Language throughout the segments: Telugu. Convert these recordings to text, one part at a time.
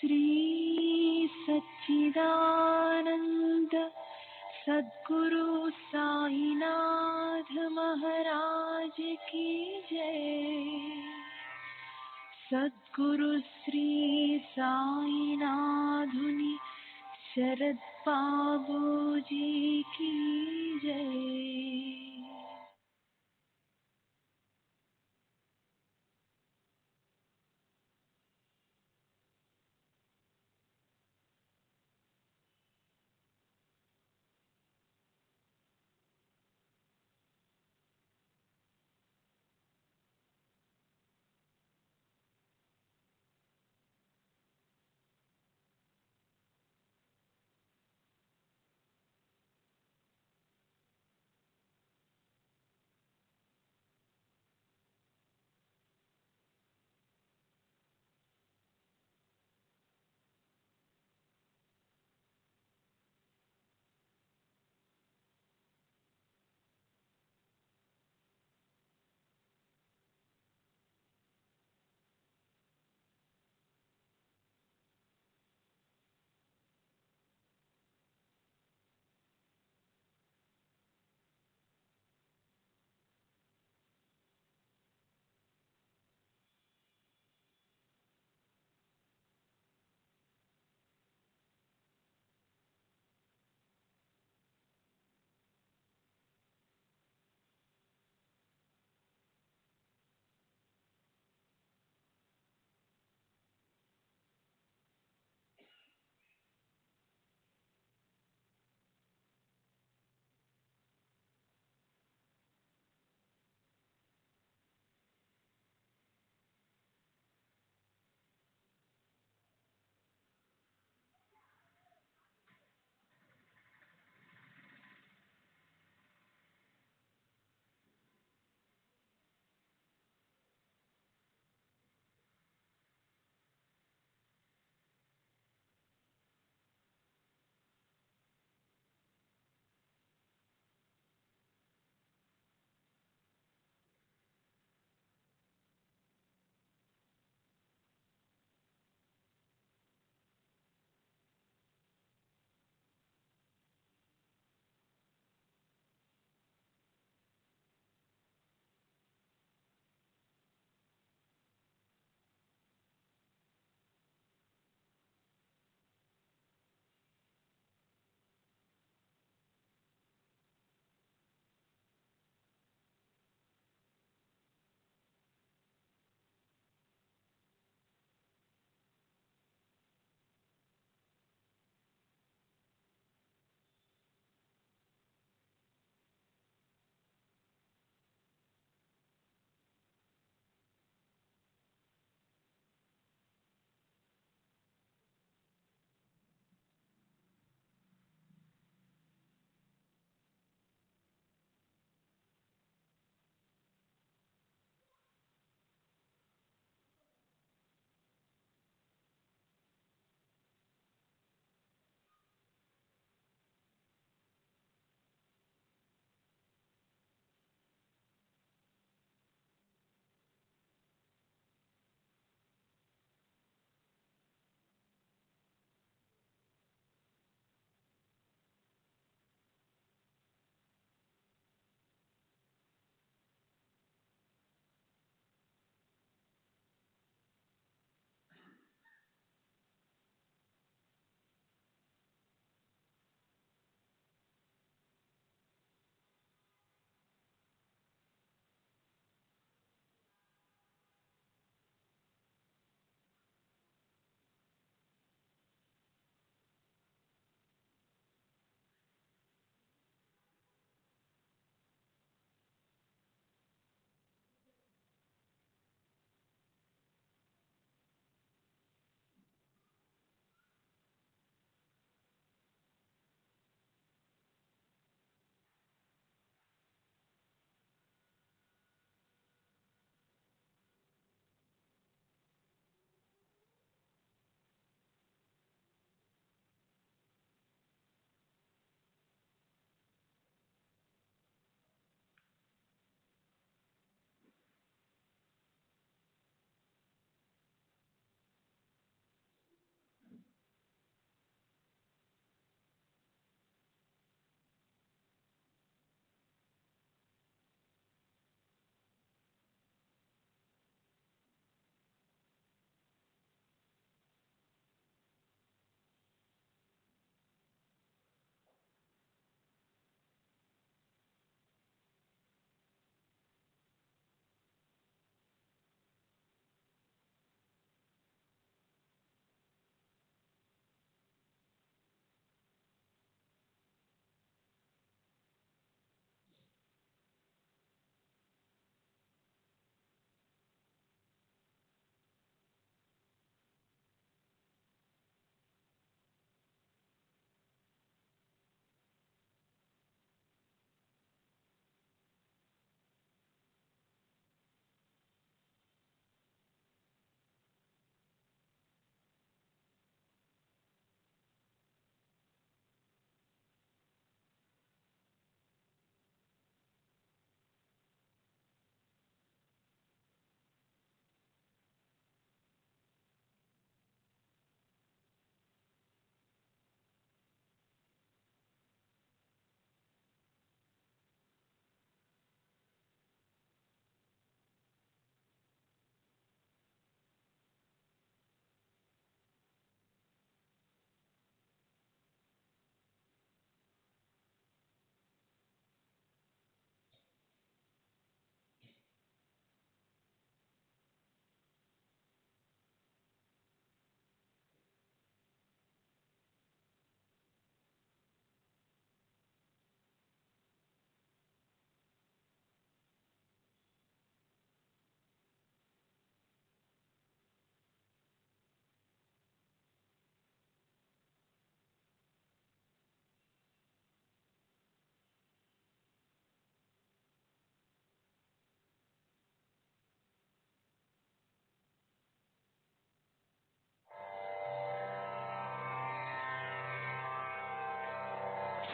श्री सच्चिदानंद सद्गुरु साईनाथ महाराज की जय। सद्गुरु श्री साईनाथुनि शरद बाबू जी की जय।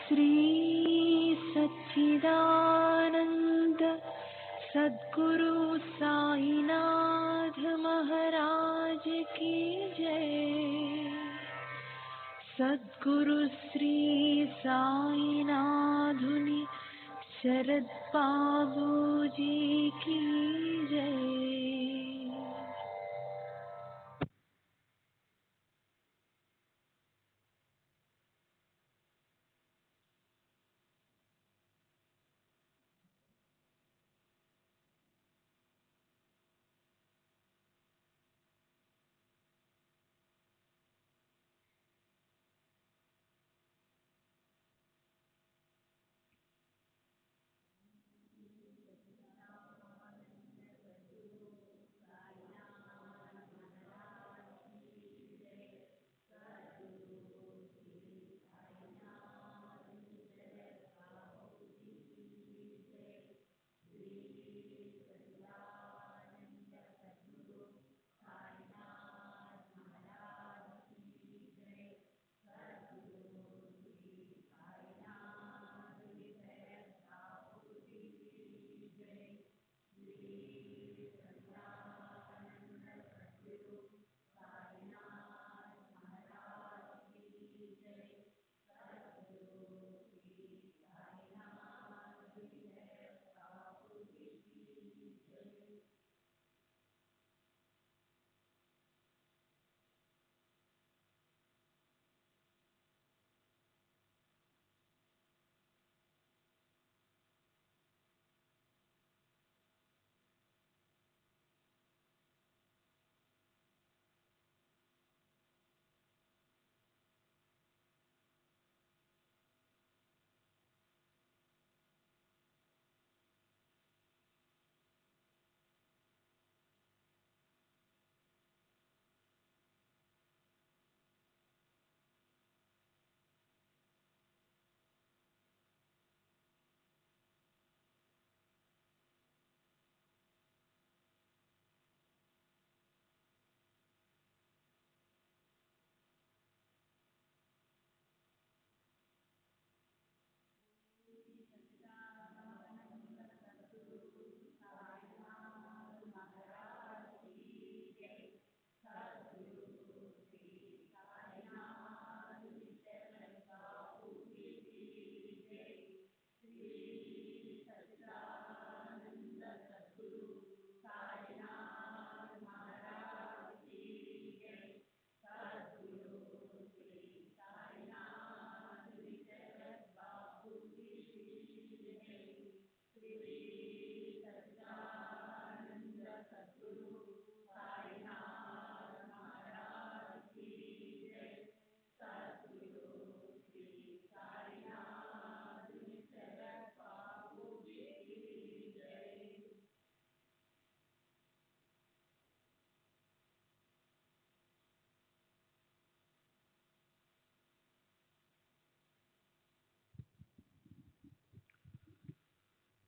श्री सच्चिदानंद सद्गुरु साईनाथ महाराज की जय। सद्गुरु श्री साईनाथुनि शरद बाबू जी की जय।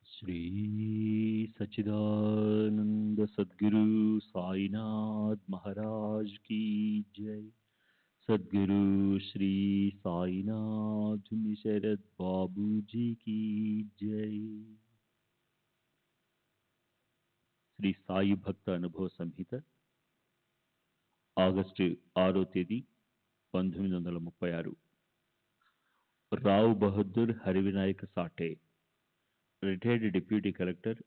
श्री सच्चिदानंद सद्गुरु साईनाथ महाराज की जय। सद्गुरु श्री साईनाथ शरद बाबू जी की जय। శ్రీ సాయి భక్త అనుభవ సంహిత ఆగస్టు 6వ తేదీ 1936. Rao Bahadur Harivinayaka Sathe, retired deputy collector,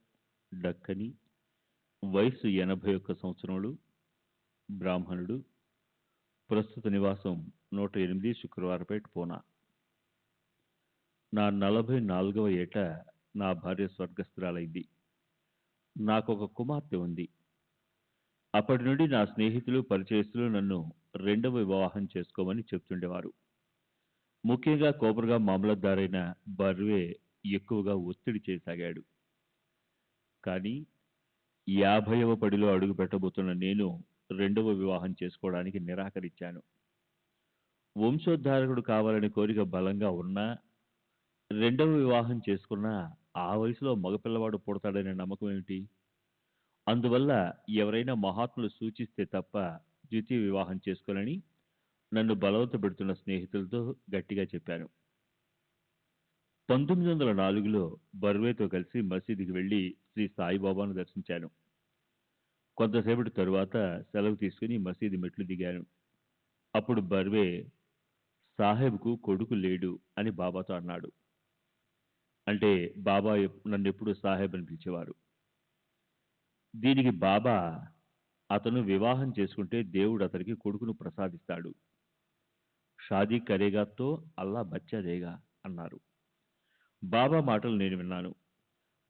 Deccani, వయసు 81 సంవత్సరములు, బ్రాహ్మణుడు, ప్రస్తుత నివాసం 108 శుక్రవారపేట, పూనా. నా 44వ ఏట నా భార్య స్వర్గస్థురాలైంది. నాకొక కుమార్తె ఉంది. అప్పటి నుండి నా స్నేహితులు, పరిచయస్తులు నన్ను రెండవ వివాహం చేసుకోమని చెప్తుండేవారు. ముఖ్యంగా కోపర్గా మామలద్దారైన బర్వే ఎక్కువగా ఒత్తిడి చేయసాగాడు. కానీ 50వ పడిలో అడుగు పెట్టబోతున్న నేను రెండవ వివాహం చేసుకోవడానికి నిరాకరించాను. వంశోద్ధారకుడు కావాలనే కోరిక బలంగా ఉన్నా, రెండవ వివాహం చేసుకున్నా ఆ వయసులో మగపిల్లవాడు పుడతాడనే నమ్మకం ఏమిటి? అందువల్ల ఎవరైనా మహాత్ములు సూచిస్తే తప్ప ద్వితీయ వివాహం చేసుకోనని నన్ను బలవంత పెడుతున్న స్నేహితులతో గట్టిగా చెప్పాను. 1904లో బర్వేతో కలిసి మసీదుకి వెళ్ళి శ్రీ సాయిబాబాను దర్శించాను. కొంతసేపటి తరువాత సెలవు తీసుకుని మసీదు మెట్లు దిగాను. అప్పుడు బర్వే సాహెబ్కు కొడుకు లేడు అని బాబాతో అన్నాడు. అంటే బాబా నన్నెప్పుడు సాహెబ్ అని పిలిచేవారు. దీనికి బాబా, అతను వివాహం చేసుకుంటే దేవుడు అతనికి కొడుకును ప్రసాదిస్తాడు. షాదీ కరేగాతో అల్లా బచ్చా దేగా అన్నారు. బాబా మాటలు నేను విన్నాను.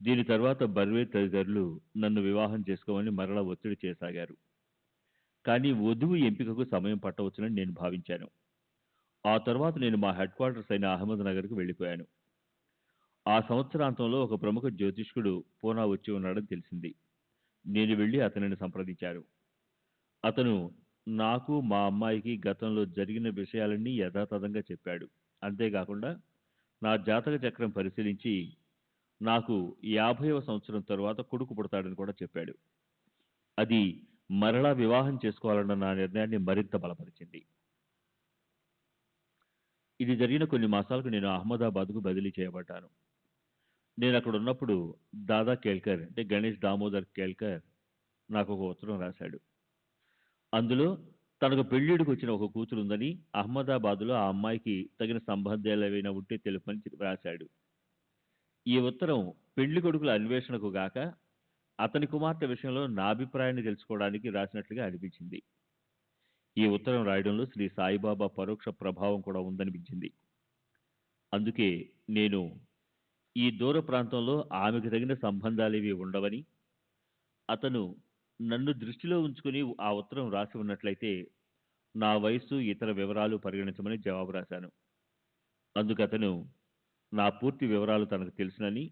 దీని తర్వాత బర్వే తదితరులు నన్ను వివాహం చేసుకోమని మరలా ఒత్తిడి చేయసాగారు. కానీ వధువు ఎంపికకు సమయం పట్టవచ్చునని నేను భావించాను. ఆ తర్వాత నేను మా హెడ్ క్వార్టర్స్ అయిన అహ్మద్ నగర్కు వెళ్ళిపోయాను. ఆ సంవత్సరాంతంలో ఒక ప్రముఖ జ్యోతిష్కుడు పూనా వచ్చి ఉన్నాడని తెలిసింది. నేను వెళ్ళి అతనిని సంప్రదించాను. అతను నాకు మా అమ్మాయికి గతంలో జరిగిన విషయాలన్నీ యథాతథంగా చెప్పాడు. అంతేకాకుండా నా జాతక చక్రం పరిశీలించి నాకు 50వ సంవత్సరం తరువాత కొడుకు పుడతాడని కూడా చెప్పాడు. అది మరలా వివాహం చేసుకోవాలన్న నా నిర్ణయాన్ని మరింత బలపరిచింది. ఇది జరిగిన కొన్ని మాసాలకు నేను అహ్మదాబాద్కు బదిలీ చేయబడ్డాను. నేను అక్కడ ఉన్నప్పుడు దాదా కేల్కర్ అంటే గణేష్ దామోదర్ కేల్కర్ నాకు ఒక ఉత్తరం రాశాడు. అందులో తనకు పెళ్లిడికి వచ్చిన ఒక కూతురు ఉందని, అహ్మదాబాద్లో ఆ అమ్మాయికి తగిన సంబంధాలు ఏవైనా ఉంటే తెలుపని రాశాడు. ఈ ఉత్తరం పెళ్లి కొడుకుల అన్వేషణకు గాక అతని కుమార్తె విషయంలో నా అభిప్రాయాన్ని తెలుసుకోవడానికి రాసినట్లుగా అనిపించింది. ఈ ఉత్తరం రాయడంలో శ్రీ సాయిబాబా పరోక్ష ప్రభావం కూడా ఉందనిపించింది. అందుకే నేను ఈ దూర ప్రాంతంలో ఆమెకు తగిన సంబంధాలేవి ఉండవని, అతను నన్ను దృష్టిలో ఉంచుకుని ఆ ఉత్తరం రాసి ఉన్నట్లయితే నా వయస్సు ఇతర వివరాలు పరిగణించమని జవాబు రాశాను. అందుకు అతను నా పూర్తి వివరాలు తనకు తెలుసునని,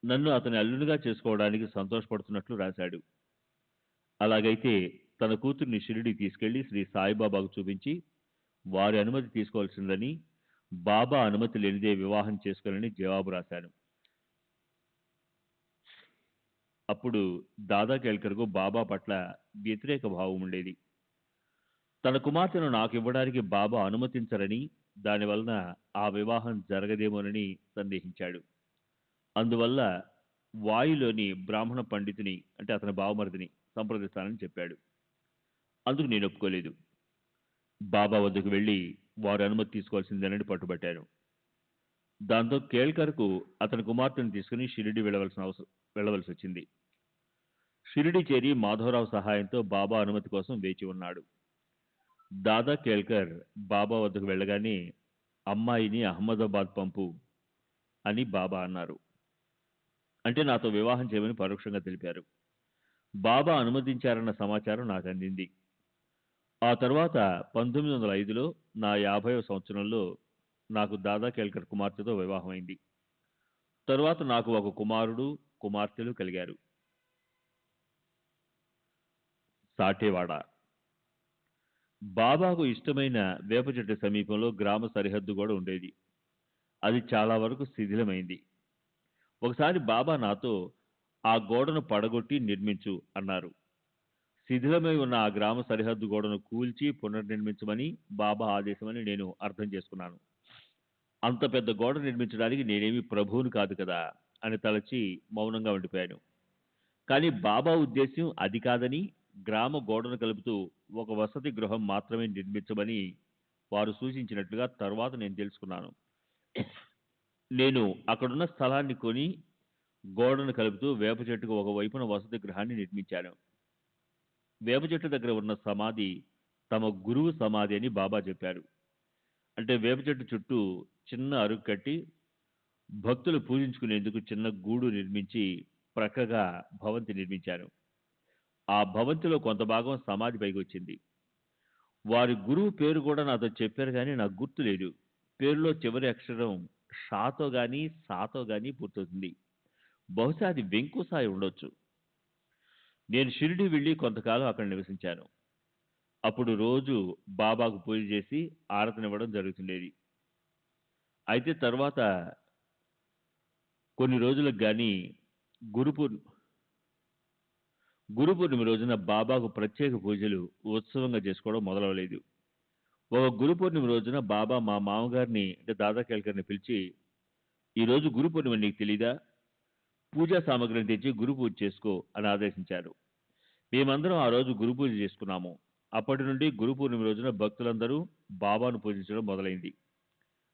నన్ను అతని అల్లునిగా చేసుకోవడానికి సంతోషపడుతున్నట్లు రాశాడు. అలాగైతే తన కూతుర్ని షిరిడి తీసుకెళ్లి శ్రీ సాయిబాబాకు చూపించి వారి అనుమతి తీసుకోవాల్సిందని, బాబా అనుమతి లేనిదే వివాహం చేసుకోవాలని జవాబు రాశాను. అప్పుడు దాదా కేల్కర్కు బాబా పట్ల వ్యతిరేక భావం ఉండేది. తన కుమార్తెను నాకు ఇవ్వడానికి బాబా అనుమతించరని, దానివలన ఆ వివాహం జరగదేమోనని సందేహించాడు. అందువల్ల వాయులోని బ్రాహ్మణ పండితుని అంటే అతని బావమరిదిని సంప్రదిస్తానని చెప్పాడు. అందుకు నేను ఒప్పుకోలేదు. బాబా వద్దకు వెళ్ళి వారు అనుమతి తీసుకోవాల్సిందేనని పట్టుబట్టాను. దాంతో కేల్కర్కు అతని కుమార్తెను తీసుకుని షిరిడి వెళ్ళవలసి వచ్చింది. షిరిడి చేరి మాధవరావు సహాయంతో బాబా అనుమతి కోసం వేచి ఉన్నాడు. దాదా కేల్కర్ బాబా వద్దకు వెళ్ళగానే అమ్మాయిని అహ్మదాబాద్ పంపు అని బాబా అన్నారు. అంటే నాతో వివాహం చేయమని పరోక్షంగా తెలిపారు. బాబా అనుమతించారన్న సమాచారం నాకు అందింది. ఆ తర్వాత 1905లో నా 50వ సంవత్సరంలో నాకు దాదా కేల్కర్ కుమార్తెతో వివాహమైంది. తరువాత నాకు ఒక కుమారుడు, కుమార్తెలు కలిగారు. సాటేవాడ బాబాకు ఇష్టమైన వేప చెట్టు సమీపంలో గ్రామ సరిహద్దు కూడా ఉండేది. అది చాలా వరకు శిథిలమైంది. ఒకసారి బాబా నాతో ఆ గోడను పడగొట్టి నిర్మించు అన్నారు. శిథిలమై ఉన్న ఆ గ్రామ సరిహద్దు గోడను కూల్చి పునర్నిర్మించమని బాబా ఆదేశమని నేను అర్థం చేసుకున్నాను. అంత పెద్ద గోడ నిర్మించడానికి నేనేమి ప్రభువుని కాదు కదా అని తలచి మౌనంగా ఉండిపోయాను. కానీ బాబా ఉద్దేశ్యం అది కాదని, గ్రామ గోడను కలుపుతూ ఒక వసతి గృహం మాత్రమే నిర్మించమని వారు సూచించినట్లుగా తర్వాత నేను తెలుసుకున్నాను. నేను అక్కడున్న స్థలాన్ని కొని గోడను కలుపుతూ వేప చెట్టుకు ఒకవైపున వసతి గృహాన్ని నిర్మించాను. వేప చెట్టు దగ్గర ఉన్న సమాధి తమ గురువు సమాధి అని బాబా చెప్పారు. అంటే వేప చెట్టు చుట్టూ చిన్న అరుగు కట్టి భక్తులు పూజించుకునేందుకు చిన్న గూడు నిర్మించి ప్రక్కగా భవంతి నిర్మించాను. ఆ భవంతిలో కొంత భాగం సమాధి పైకి వచ్చింది. వారి గురువు పేరు కూడా నాతో చెప్పారు, కానీ నాకు గుర్తు లేదు. పేరులో చివరి అక్షరం షాతో గాని సాతో గాని పూర్తవుతుంది. బహుశా అది వెంకుసాయి ఉండొచ్చు. నేను షిరిడి వెళ్ళి కొంతకాలం అక్కడ నివసించాను. అప్పుడు రోజు బాబాకు పూజ చేసి ఆరతనివ్వడం జరుగుతుండేది. అయితే తర్వాత కొన్ని రోజులకు గాని గురు పూర్ణిమ రోజున బాబాకు ప్రత్యేక పూజలు ఉత్సవంగా చేసుకోవడం మొదలవలేదు. ఒక గురు పూర్ణిమ రోజున బాబా మా మామగారిని అంటే దాదా కేల్కర్ని పిలిచి ఈరోజు గురు పూర్ణిమ నీకు తెలీదా? పూజా సామగ్రిని తెచ్చి గురు పూజ చేసుకో అని ఆదేశించారు. మేమందరం ఆ రోజు గురు పూజ చేసుకున్నాము. అప్పటి నుండి గురు పూర్ణిమ రోజున భక్తులందరూ బాబాను పూజించడం మొదలైంది.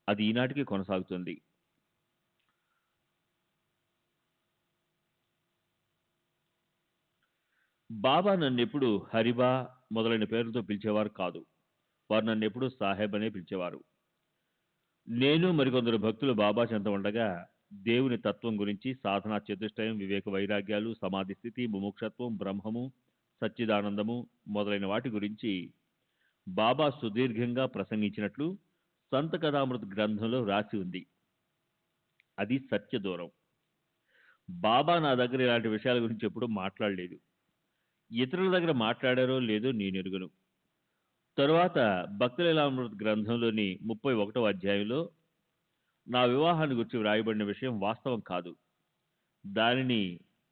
అది ఈనాటికి కొనసాగుతుంది. బాబా నన్నెప్పుడు హరిబా మొదలైన పేర్లతో పిలిచేవారు కాదు. వారు నన్నెప్పుడు సాహెబ్ అనే పిలిచేవారు. నేను మరికొందరు భక్తులు బాబా చెంత ఉండగా దేవుని తత్వం గురించి, సాధనా చతుష్టయం, వివేక వైరాగ్యాలు, సమాధి స్థితి, ముముక్షత్వం, బ్రహ్మము, సచ్చిదానందము మొదలైన వాటి గురించి బాబా సుదీర్ఘంగా ప్రసంగించినట్లు సంత కథామృత గ్రంథంలో రాసి ఉంది. అది సత్య దూరం. బాబా నా దగ్గర ఇలాంటి విషయాల గురించి ఎప్పుడూ మాట్లాడలేదు. ఇతరుల దగ్గర మాట్లాడారో లేదో నేను ఎరుగను. తరువాత భక్తులీలామృత గ్రంథంలోని 31వ అధ్యాయంలో నా వివాహాన్ని గురించి వ్రాయబడిన విషయం వాస్తవం కాదు. దానిని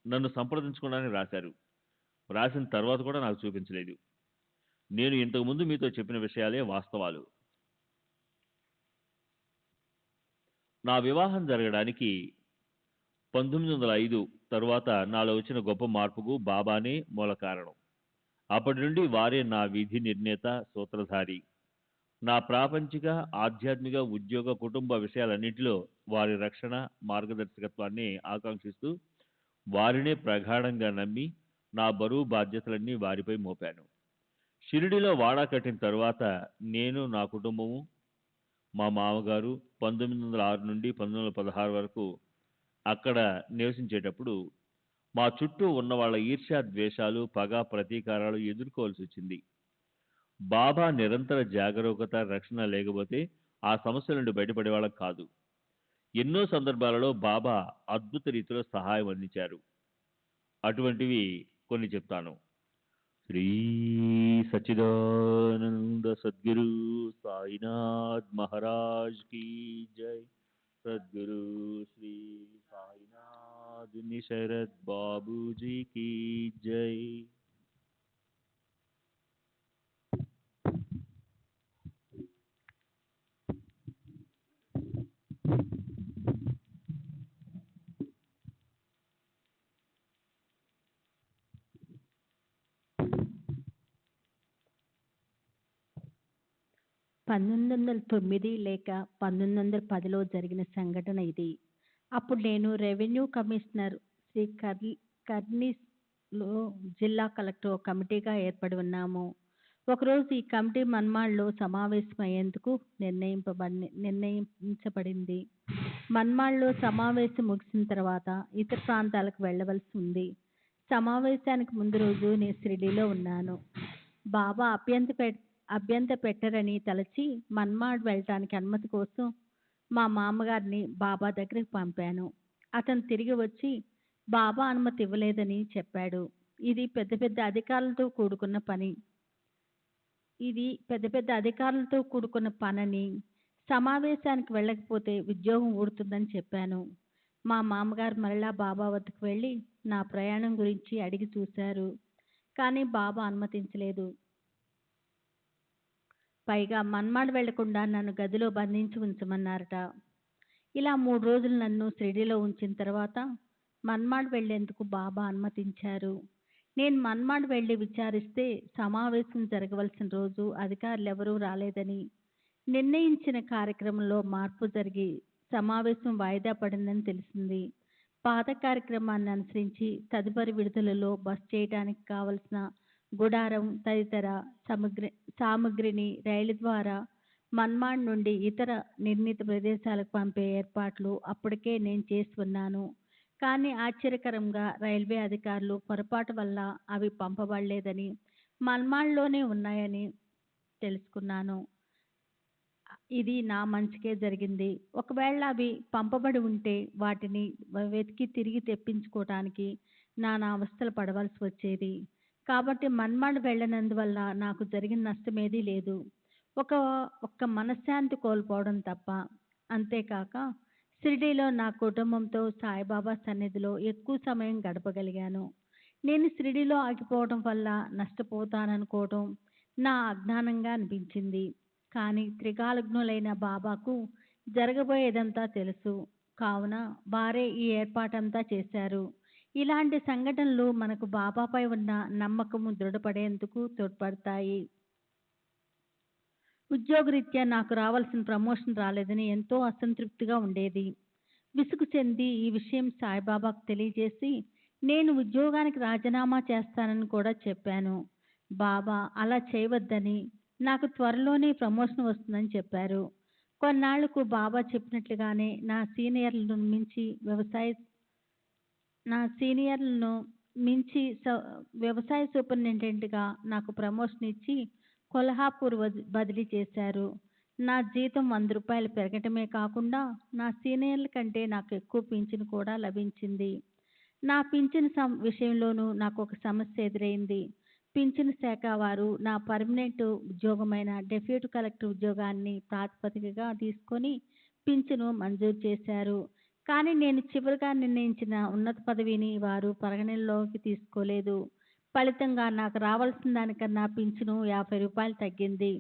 నన్ను సంప్రదించకుండానే రాశారు. రాసిన తర్వాత కూడా నాకు చూపించలేదు. నేను ఇంతకుముందు మీతో చెప్పిన విషయాలే వాస్తవాలు. నా వివాహం జరగడానికి 1905 తరువాత నాలో వచ్చిన గొప్ప మార్పుకు బాబానే మూల కారణం. అప్పటి నుండి వారే నా విధి నిర్ణేత, సూత్రధారి. నా ప్రాపంచిక, ఆధ్యాత్మిక, ఉద్యోగ, కుటుంబ విషయాలన్నింటిలో వారి రక్షణ, మార్గదర్శకత్వాన్ని ఆకాంక్షిస్తూ వారినే ప్రగాఢంగా నమ్మి నా బరువు బాధ్యతలన్నీ వారిపై మోపాను. షిరిడిలో వాడా కట్టిన తరువాత నేను, నా కుటుంబము, మా మామగారు 1906 నుండి 1916 వరకు అక్కడ నివసించేటప్పుడు మా చుట్టూ ఉన్న వాళ్ళ ఈర్ష్యా, ద్వేషాలు, పగ, ప్రతీకారాలు ఎదుర్కోవాల్సి వచ్చింది. బాబా నిరంతర జాగరూకత, రక్షణ లేకపోతే ఆ సమస్యల నుండి బయటపడేవాళ్ళం కాదు. ఎన్నో సందర్భాలలో బాబా అద్భుత రీతిలో సహాయం అందించారు. అటువంటివి కొన్ని చెప్తాను. శ్రీ సచ్చిదానంద సద్గురు సాయినాథ్ మహారాజ్ కీ జై. సద్గురు శ్రీ సాయినాథ్ నిశరత్ బాబూజీ కీ జై. పంతొమ్మిది వందల 9 లేక 1910లో జరిగిన సంఘటన ఇది. అప్పుడు నేను రెవెన్యూ కమిషనర్ శ్రీ కర్నీస్లో జిల్లా కలెక్టర్ ఒక కమిటీగా ఏర్పడి ఉన్నాము. ఒకరోజు ఈ కమిటీ మన్మాడ్లో సమావేశమయ్యేందుకు నిర్ణయించబడింది. మన్మాడ్లో సమావేశం ముగిసిన తర్వాత ఇతర ప్రాంతాలకు వెళ్ళవలసి ఉంది. సమావేశానికి ముందు రోజు నేను షిరిడీలో ఉన్నాను. బాబా అభ్యంతర పెట్టరని తలచి మన్మాడ్ వెళ్ళటానికి అనుమతి కోసం మా మామగారిని బాబా దగ్గరికి పంపాను. అతను తిరిగి వచ్చి బాబా అనుమతి ఇవ్వలేదని చెప్పాడు. ఇది పెద్ద పెద్ద అధికారులతో కూడుకున్న పనని, సమావేశానికి వెళ్ళకపోతే ఉద్యోగం ఊడుతుందని చెప్పాను. మా మామగారు మరలా బాబా వద్దకు వెళ్ళి నా ప్రయాణం గురించి అడిగి చూశారు. కానీ బాబా అనుమతించలేదు. పైగా మన్మాడ్ వెళ్లకుండా నన్ను గదిలో బంధించి ఉంచమన్నారట. ఇలా 3 రోజులు నన్ను షిరిడీలో ఉంచిన తర్వాత మన్మాడ్ వెళ్లేందుకు బాబా అనుమతించారు. నేను మన్మాడ్ వెళ్ళి విచారిస్తే సమావేశం జరగవలసిన రోజు అధికారులెవరూ రాలేదని, నిర్ణయించిన కార్యక్రమంలో మార్పు జరిగి సమావేశం వాయిదా పడిందని తెలిసింది. పాత కార్యక్రమాన్ని అనుసరించి తదుపరి విడుదలలో బస చేయడానికి కావలసిన గుడారం తదితర సామగ్రిని రైలు ద్వారా మన్మాడ్ నుండి ఇతర నిర్ణీత ప్రదేశాలకు పంపే ఏర్పాట్లు అప్పటికే నేను చేసి ఉన్నాను. కానీ ఆశ్చర్యకరంగా రైల్వే అధికారులు పొరపాటు వల్ల అవి పంపబడలేదని, మన్మాడ్లోనే ఉన్నాయని తెలుసుకున్నాను. ఇది నా మంచికే జరిగింది. ఒకవేళ అవి పంపబడి ఉంటే వాటిని వెతికి తిరిగి తెప్పించుకోవటానికి నానా అవస్థలు పడవలసి వచ్చేది. కాబట్టి మన్మాడ్ వెళ్ళనందువల్ల నాకు జరిగిన నష్టమేదీ లేదు. ఒక్క మనశ్శాంతి కోల్పోవడం తప్ప. అంతేకాక షిరిడీలో నా కుటుంబంతో సాయిబాబా సన్నిధిలో ఎక్కువ సమయం గడపగలిగాను. నేను షిరిడీలో ఆగిపోవడం వల్ల నష్టపోతాననుకోవడం నా అజ్ఞానంగా అనిపించింది. కానీ త్రికాలజ్ఞులైన బాబాకు జరగబోయేదంతా తెలుసు. కావున వారే ఈ ఏర్పాటంతా చేశారు. ఇలాంటి సంఘటనలు మనకు బాబాపై ఉన్న నమ్మకము దృఢపడేందుకు తోడ్పడతాయి. ఉద్యోగరీత్యా నాకు రావాల్సిన ప్రమోషన్ రాలేదని ఎంతో అసంతృప్తిగా ఉండేది. విసుగు చెంది ఈ విషయం సాయిబాబాకు తెలియజేసి నేను ఉద్యోగానికి రాజీనామా చేస్తానని కూడా చెప్పాను. బాబా అలా చేయవద్దని, నాకు త్వరలోనే ప్రమోషన్ వస్తుందని చెప్పారు. కొన్నాళ్లకు బాబా చెప్పినట్లుగానే నా సీనియర్లను మించి వ్యవసాయ సూపరింటెండెంట్గా నాకు ప్రమోషన్ ఇచ్చి కొల్హాపూర్ బదిలీ చేశారు. నా జీతం 100 రూపాయలు పెరగటమే కాకుండా నా సీనియర్ల కంటే నాకు ఎక్కువ పింఛను కూడా లభించింది. నా పింఛను విషయంలోనూ నాకు ఒక సమస్య ఎదురైంది. పింఛను శాఖ వారు నా పర్మనెంట్ ఉద్యోగమైన డెప్యూటీ కలెక్టర్ ఉద్యోగాన్ని ప్రాతిపదికగా తీసుకొని పింఛను మంజూరు చేశారు. కానీ నేను చివరిగా నిర్ణయించిన ఉన్నత పదవిని వారు పరిగణనలోకి తీసుకోలేదు. ఫలితంగా నాకు రావాల్సిన దానికన్నా పింఛను 50 రూపాయలు తగ్గింది.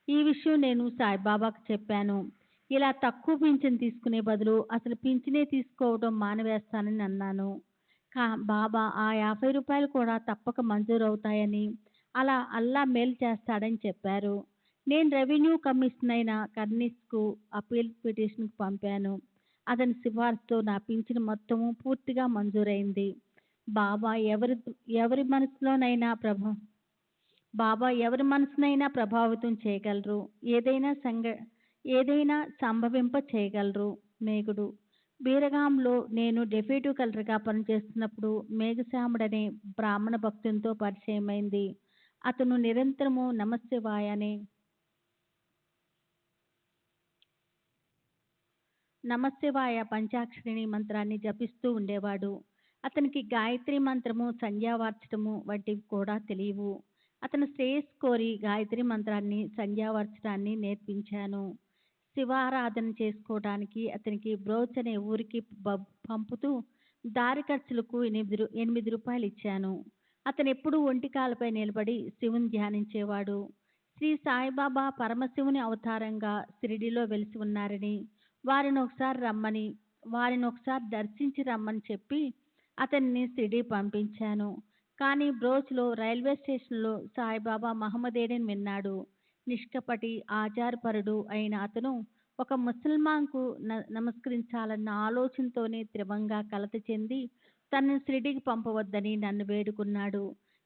ఈ విషయం నేను సాయిబాబాకు చెప్పాను. ఇలా తక్కువ పింఛను తీసుకునే బదులు అసలు పింఛనే తీసుకోవడం మానివేస్తానని అన్నాను. బాబా ఆ 50 రూపాయలు కూడా తప్పక మంజూరు అవుతాయని, అలా అల్లా మేలు చేస్తాడని చెప్పారు. నేను రెవెన్యూ కమిషనర్ అయిన కర్నీస్కు అప్పీల్ పిటిషన్ పంపాను. అతని సిఫార్సుతో నా పింఛను మొత్తము పూర్తిగా మంజూరైంది. బాబా ఎవరి మనసునైనా ప్రభావితం చేయగలరు. ఏదైనా సంభవింప చేయగలరు. మేగుడు బీరగాంలో నేను డెప్యూటీ కలెక్టర్గా పనిచేస్తున్నప్పుడు మేఘశ్యాముడనే బ్రాహ్మణ భక్తునితో పరిచయమైంది. అతను నిరంతరము నమశివాయ పంచాక్షరిణి మంత్రాన్ని జపిస్తూ ఉండేవాడు. అతనికి గాయత్రి మంత్రము, సంధ్యావార్చటము వంటివి కూడా తెలియవు. అతను శ్రేయస్సు కోరి గాయత్రి మంత్రాన్ని, సంధ్యావార్చడాన్ని నేర్పించాను. శివారాధన చేసుకోవడానికి అతనికి బ్రోచ్ అనే ఊరికి పంపుతూ దారి ఖర్చులకు 8 రూపాయలు ఇచ్చాను. అతను ఎప్పుడూ ఒంటికాలపై నిలబడి శివుని ధ్యానించేవాడు. శ్రీ సాయిబాబా పరమశివుని అవతారంగా షిరిడీలో వెలిసి ఉన్నారని, వారిని ఒకసారి దర్శించి రమ్మని చెప్పి అతన్ని షిరిడీ పంపించాను. కానీ బ్రోచ్లో రైల్వే స్టేషన్లో సాయిబాబా మహమ్మదేడని విన్నాడు. నిష్కపటి ఆచారపరుడు అయిన అతను ఒక ముసల్మాన్కు నమస్కరించాలన్న ఆలోచనతోనే తీవ్రంగా కలత చెంది తనను షిరిడీకి పంపవద్దని నన్ను వేడుకున్నాడు.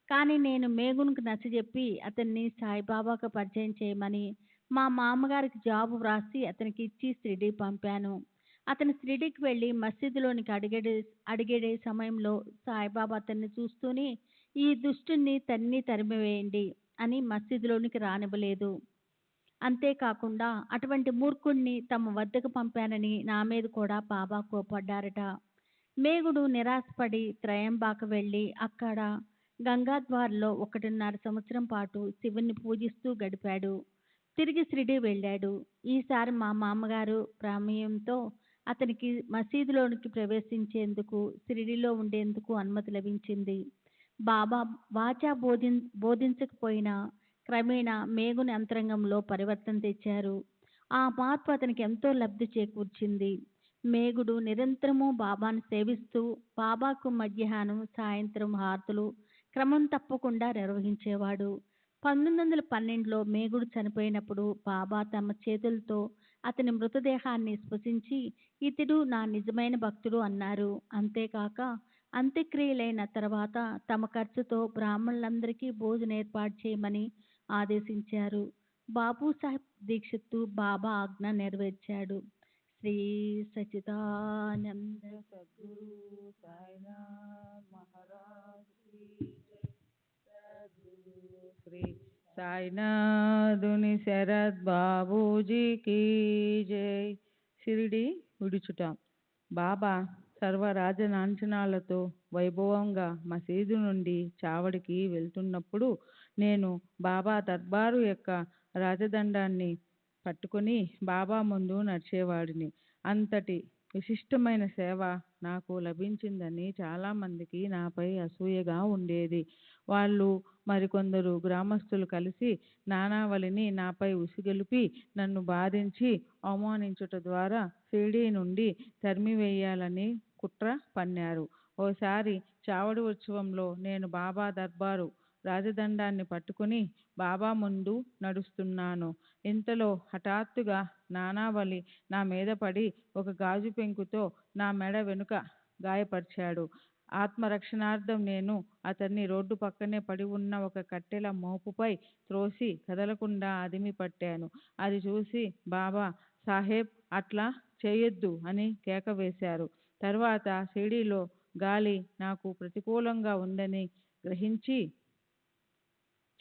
కానీ నేను మేగునికి నచ్చజెప్పి అతన్ని సాయిబాబాకు పరిచయం చేయమని మా మామగారికి జాబు వ్రాసి అతనికి ఇచ్చి షిరిడీ పంపాను. అతను షిరిడీకి వెళ్ళి మసీదులోనికి అడిగే సమయంలో సాయిబాబా అతన్ని చూస్తూనే ఈ దుష్టుని తరిమివేయండి అని మసీదులోనికి రానివ్వలేదు. అంతేకాకుండా అటువంటి మూర్ఖుణ్ణి తమ వద్దకు పంపానని నా మీద కూడా బాబా కోపడ్డారట. మేగుడు నిరాశపడి త్రయంబాక వెళ్ళి అక్కడ గంగాద్వార్లో 1.5 సంవత్సరం పాటు శివుణ్ణి పూజిస్తూ గడిపాడు. తిరిగి షిరిడీ వెళ్ళాడు. ఈసారి మా మామగారు ప్రమేయంతో అతనికి మసీదులోనికి ప్రవేశించేందుకు, షిరిడీలో ఉండేందుకు అనుమతి లభించింది. బాబా వాచా బోధించకపోయినా క్రమేణా మేగుని అంతరంగంలో పరివర్తన తెచ్చారు. ఆ మార్పు అతనికి ఎంతో లబ్ధి చేకూర్చింది. మేగుడు నిరంతరము బాబాను సేవిస్తూ బాబాకు మధ్యాహ్నం, సాయంత్రం హారతులు క్రమం తప్పకుండా నిర్వహించేవాడు. 1912లో మేగుడు చనిపోయినప్పుడు బాబా తమ చేతులతో అతని మృతదేహాన్ని స్పృశించి ఇతడు నా నిజమైన భక్తుడు అన్నారు. అంతేకాక అంత్యక్రియలైన తర్వాత తమ ఖర్చుతో బ్రాహ్మణులందరికీ భోజనం ఏర్పాటు చేయమని ఆదేశించారు. బాబు సాహెబ్ దీక్షిత్తు బాబా ఆజ్ఞ నెరవేర్చాడు. శ్రీ సచిదానంద సద్గురు సాయినాథ్ మహారాజ్ కీ జై. శ్రీ సాయినాథుని శరత్ బాబూజీ కీ జై. షిరిడి విడుచుట. బాబా సర్వరాజ లాంఛనాలతో వైభవంగా మసీదు నుండి చావడికి వెళ్తున్నప్పుడు నేను బాబా దర్బారు యొక్క రాజదండాన్ని పట్టుకుని బాబా ముందు నడిచేవాడిని. అంతటి విశిష్టమైన సేవ నాకు లభించిందని చాలామందికి నాపై అసూయగా ఉండేది. వాళ్ళు మరికొందరు గ్రామస్తులు కలిసి నానావళిని నాపై ఉసిగొలిపి నన్ను బాధించి అవమానించుట ద్వారా షిరిడీ నుండి తరిమివేయాలని కుట్ర పన్నారు. ఓసారి చావడి ఉత్సవంలో నేను బాబా దర్బారు రాజదండాన్ని పట్టుకుని బాబా ముందు నడుస్తున్నాను. ఇంతలో హఠాత్తుగా నానావళి నా మీద పడి ఒక గాజు పెంకుతో నా మెడ వెనుక గాయపరిచాడు. ఆత్మరక్షణార్థం నేను అతన్ని రోడ్డు పక్కనే పడి ఉన్న ఒక కట్టెల మోపుపై త్రోసి కదలకుండా అదిమి పట్టాను. అది చూసి బాబా సాహెబ్ అట్లా చేయొద్దు అని కేక వేశారు. తర్వాత షిరిడీలో గాలి నాకు ప్రతికూలంగా ఉందని గ్రహించి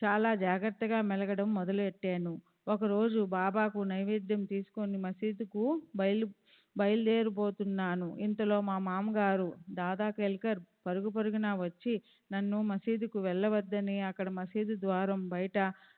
చాలా జాగ్రత్తగా మెలగడం మొదలెట్టాను. ఒకరోజు బాబాకు నైవేద్యం తీసుకొని మసీదుకు బయలుదేరబోతున్నాను. ఇంతలో మా మామగారు దాదా కేల్కర్ పరుగు పరుగున వచ్చి నన్ను మసీదుకు వెళ్ళవద్దని, అక్కడ మసీదు ద్వారం బయట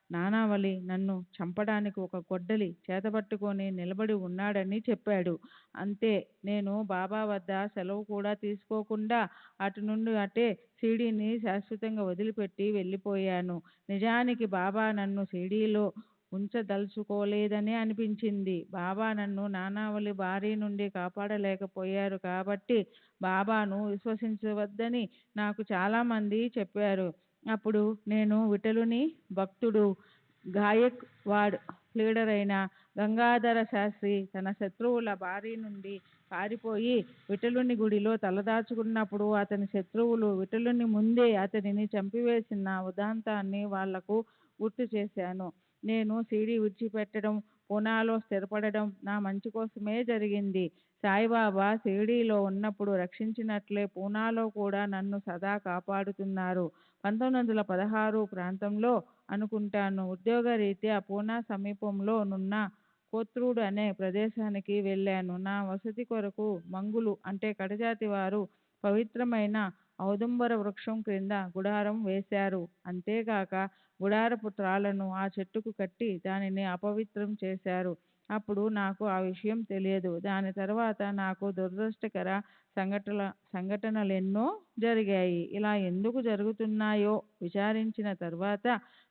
నానావళి నన్ను చంపడానికి ఒక గొడ్డలి చేతపట్టుకొని నిలబడి ఉన్నాడని చెప్పాడు. అంతే, నేను బాబా వద్ద సెలవు కూడా తీసుకోకుండా అటు నుండి అటే షిరిడీని శాశ్వతంగా వదిలిపెట్టి వెళ్ళిపోయాను. నిజానికి బాబా నన్ను షిరిడీలో ఉంచదలుచుకోలేదనే అనిపించింది. బాబా నన్ను నానావళి బారి నుండి కాపాడలేకపోయారు కాబట్టి బాబాను విశ్వసించవద్దని నాకు చాలామంది చెప్పారు. అప్పుడు నేను విఠలుని భక్తుడు, గాయక్ వాడ్ లీడర్ అయిన గంగాధర శాస్త్రి తన శత్రువుల బారి నుండి పారిపోయి విఠలుని గుడిలో తలదాచుకున్నప్పుడు అతని శత్రువులు విఠలుని ముందే అతనిని చంపివేసిన ఉదాంతాన్ని వాళ్లకు గుర్తు చేశాను. నేను షిరిడీ విడిచిపెట్టడం, పూనాలో స్థిరపడడం నా మంచి కోసమే జరిగింది. సాయిబాబా షిరిడీలో ఉన్నప్పుడు రక్షించినట్లే పూనాలో కూడా నన్ను సదా కాపాడుతున్నారు. 1916 ప్రాంతంలో అనుకుంటాను ఉద్యోగరీత్యా పూనా సమీపంలో నున్న కోత్రూడ్ అనే ప్రదేశానికి వెళ్ళాను. నా వసతి కొరకు మంగులు అంటే కడజాతి వారు పవిత్రమైన ఔదుంబర వృక్షం క్రింద గుడారం వేశారు. అంతేకాక గుడారపు త్రాళ్లను ఆ చెట్టుకు కట్టి దానిని అపవిత్రం చేశారు. అప్పుడు నాకు ఆ విషయం తెలియదు. దాని తర్వాత నాకు దురదృష్టకర సంఘటనలెన్నో జరిగాయి. ఇలా ఎందుకు జరుగుతున్నాయో విచారించిన తర్వాత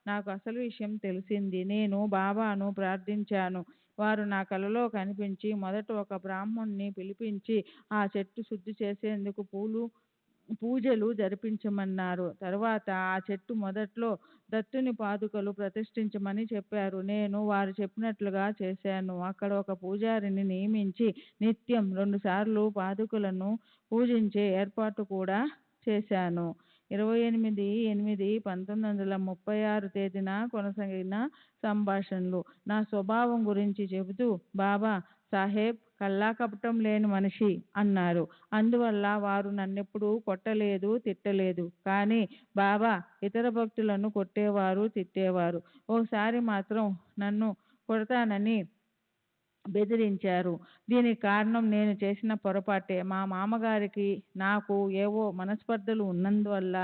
నాకు అసలు విషయం తెలిసింది. నేను బాబాను ప్రార్థించాను. వారు నా కలలో కనిపించి మొదట ఒక బ్రాహ్మణ్ణి పిలిపించి ఆ చెట్టు శుద్ధి చేసేందుకు పూజలు జరిపించమన్నారు. తర్వాత ఆ చెట్టు మొదట్లో దత్తుని పాదుకలు ప్రతిష్ఠించమని చెప్పారు. నేను వారు చెప్పినట్లుగా చేశాను. అక్కడ ఒక పూజారిని నియమించి నిత్యం 2 సార్లు పాదుకలను పూజించే ఏర్పాటు కూడా చేశాను. 28/8/1936 తేదీన కొనసాగిన సంభాషణలు. నా స్వభావం గురించి చెబుతూ బాబా సాహెబ్ కల్లాకపటం లేని మనిషి అన్నారు. అందువల్ల వారు నన్నెప్పుడూ కొట్టలేదు, తిట్టలేదు. కానీ బాబా ఇతర భక్తులను కొట్టేవారు, తిట్టేవారు. ఓసారి మాత్రం నన్ను కొడతానని బెదిరించారు. దీనికి కారణం నేను చేసిన పొరపాటే. మా మామగారికి నాకు ఏవో మనస్పర్ధలు ఉన్నందువల్ల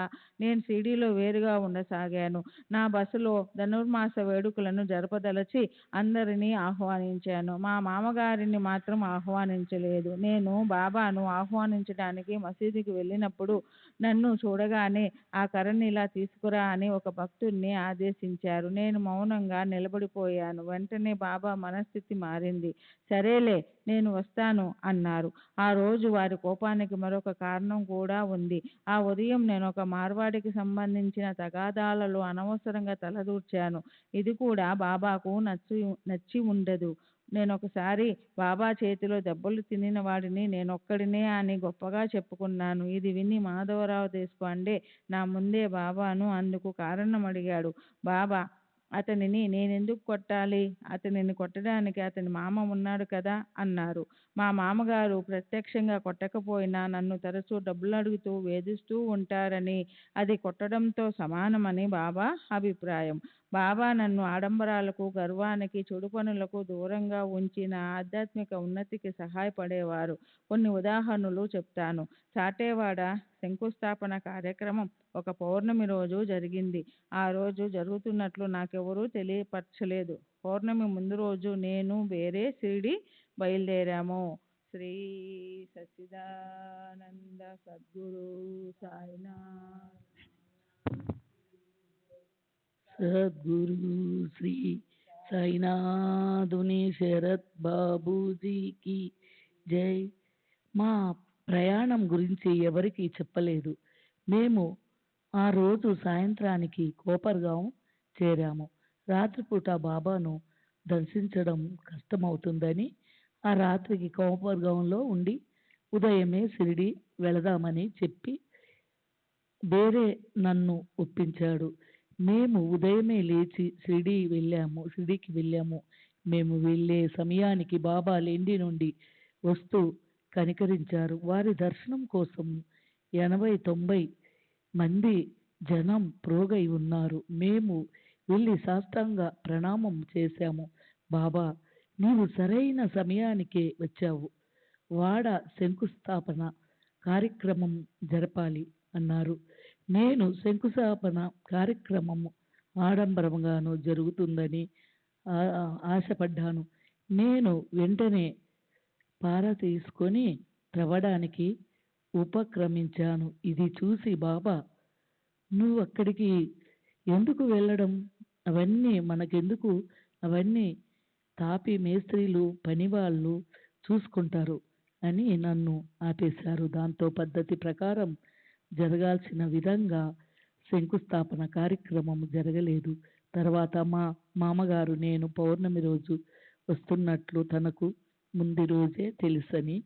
నేను షిరిడీలో వేరుగా ఉండసాగాను. నా బసలో ధనుర్మాస వేడుకలను జరపదలచి అందరినీ ఆహ్వానించాను. మా మామగారిని మాత్రం ఆహ్వానించలేదు. నేను బాబాను ఆహ్వానించడానికి మసీదుకి వెళ్ళినప్పుడు నన్ను చూడగానే ఆ కర్రని ఇలా తీసుకురా అని ఒక భక్తుడిని ఆదేశించారు. నేను మౌనంగా నిలబడిపోయాను. వెంటనే బాబా మనస్థితి మారింది. సరేలే, నేను వస్తాను అన్నారు. ఆ రోజు వారి కోపానికి మరొక కారణం కూడా ఉంది. ఆ ఉదయం నేను ఒక మార్వాడికి సంబంధించిన తగాదాలలో అనవసరంగా తలదూర్చాను. ఇది కూడా బాబాకు నచ్చి ఉండదు. నేనొకసారి బాబా చేతిలో దెబ్బలు తినిన వాడిని నేనొక్కడినే అని గొప్పగా చెప్పుకున్నాను. ఇది విని మాధవరావు దేశపాండే నా ముందే బాబాను అందుకు కారణం అడిగాడు. బాబా అతనిని నేనెందుకు కొట్టాలి? అతనిని కొట్టడానికి అతని మామ ఉన్నాడు కదా అన్నారు. మా మామగారు ప్రత్యక్షంగా కొట్టకపోయినా నన్ను తరచూ డబ్బులు అడుగుతూ వేధిస్తూ ఉంటారని, అది కొట్టడంతో సమానమని బాబా అభిప్రాయం. బాబా నన్ను ఆడంబరాలకు, గర్వానికి, చెడు పనులకు దూరంగా ఉంచి నా ఆధ్యాత్మిక ఉన్నతికి సహాయపడేవారు. కొన్ని ఉదాహరణలు చెప్తాను. చాటేవాడ శంకుస్థాపన కార్యక్రమం ఒక పౌర్ణమి రోజు జరిగింది. ఆ రోజు జరుగుతున్నట్లు నాకెవరూ తెలియపరచలేదు. పౌర్ణమి ముందు రోజు నేను వేరే షిరిడీ బయలుదేరాము. శ్రీ సచ్చిదానంద సద్గురు సాయినాథ్ సద్గురు శ్రీ సాయినాథుని శరత్ బాబూజీకి జై. మా ప్రయాణం గురించి ఎవరికీ చెప్పలేదు. మేము ఆ రోజు సాయంత్రానికి కోపర్గాం చేరాము. రాత్రిపూట బాబాను దర్శించడం కష్టమవుతుందని ఆ రాత్రికి కోపర్గాంలో ఉండి ఉదయమే షిరిడి వెళదామని చెప్పి వేరే నన్ను ఒప్పించాడు. మేము ఉదయమే లేచి షిరిడీకి వెళ్ళాము. మేము వెళ్ళే సమయానికి బాబా లెండి నుండి వస్తూ కనికరించారు. వారి దర్శనం కోసం 80-90 మంది జనం ప్రోగై ఉన్నారు. మేము వెళ్ళి సాష్టాంగ ప్రణామం చేశాము. బాబా, నీవు సరైన సమయానికే వచ్చావు. వాడ శంకుస్థాపన కార్యక్రమం జరపాలి అన్నారు. నేను శంకుస్థాపన కార్యక్రమం ఆడంబరంగాను జరుగుతుందని ఆశపడ్డాను. నేను వెంటనే పార తీసుకొని త్రవ్వడానికి ఉపక్రమించాను. ఇది చూసి బాబా, నువ్వు అక్కడికి ఎందుకు వెళ్ళడం? అవన్నీ మనకెందుకు? అవన్నీ తాపి మేస్త్రీలు పనివాళ్ళు చూసుకుంటారు అని నన్ను ఆపేశారు. దాంతో పద్ధతి ప్రకారం జరగాల్సిన విధంగా శంకుస్థాపన కార్యక్రమం జరగలేదు. తర్వాత మా మామగారు నేను పౌర్ణమి రోజు వస్తున్నట్లు తనకు ముందు రోజే తెలుసని,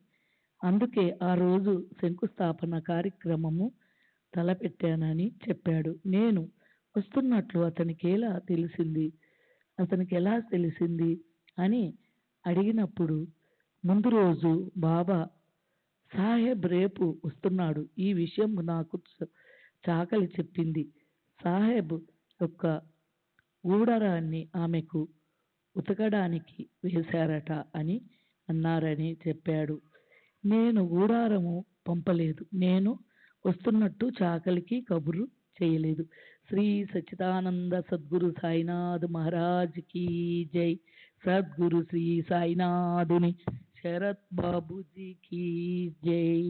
అందుకే ఆ రోజు శంకుస్థాపన కార్యక్రమము తలపెట్టానని చెప్పాడు. నేను వస్తున్నట్లు అతనికి ఎలా తెలిసింది అని అడిగినప్పుడు, ముందు రోజు బాబా సాహెబ్ రేపు వస్తున్నాడు, ఈ విషయం నాకు చాకలి చెప్పింది. సాహెబ్ యొక్క ఊడరాన్ని ఆమెకు ఉతకడానికి వేశారట అని అన్నారని చెప్పాడు. నేను గూడారము పంపలేదు. నేను వస్తున్నట్టు చాకలికి కబురు చేయలేదు. శ్రీ సచ్చిదానంద సద్గురు సాయినాథ్ మహారాజ్కి జై. సద్గురు శ్రీ సాయినాథుని శరత్ బాబూజీకి జై.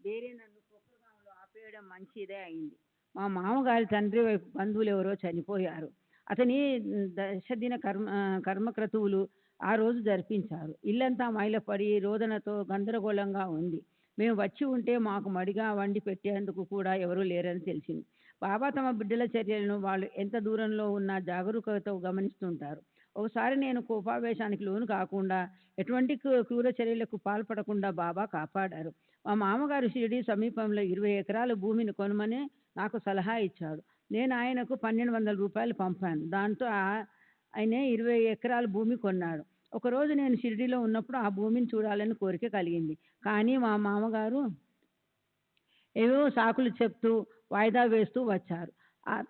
వేరే నన్ను కుక్కగాంలో ఆపేయడం మంచిదే అయింది. మా మామగారి తండ్రి వైపు బంధువులు ఎవరో చనిపోయారు. అతని దశదిన కర్మక్రతువులు ఆ రోజు జరిపించారు. ఇల్లంతా మైలపడి రోదనతో గందరగోళంగా ఉంది. మేము వచ్చి ఉంటే మాకు మడిగా వండి పెట్టేందుకు కూడా ఎవరూ లేరని తెలిసింది. బాబా తమ బిడ్డల చర్యలను వాళ్ళు ఎంత దూరంలో ఉన్నా జాగరూకతతో గమనిస్తుంటారు. ఒకసారి నేను కోపావేశానికి లోను కాకుండా ఎటువంటి క్రూర చర్యలకు పాల్పడకుండా బాబా కాపాడారు. మా మామగారు షిరిడి సమీపంలో 20 ఎకరాల భూమిని కొనమని నాకు సలహా ఇచ్చాడు. నేను ఆయనకు 1200 రూపాయలు పంపాను. దాంతో ఆయన 20 ఎకరాల భూమి కొన్నాడు. ఒకరోజు నేను షిరిడిలో ఉన్నప్పుడు ఆ భూమిని చూడాలని కోరిక కలిగింది. కానీ మా మామగారు ఏవో సాకులు చెప్తూ వాయిదా వేస్తూ వచ్చారు.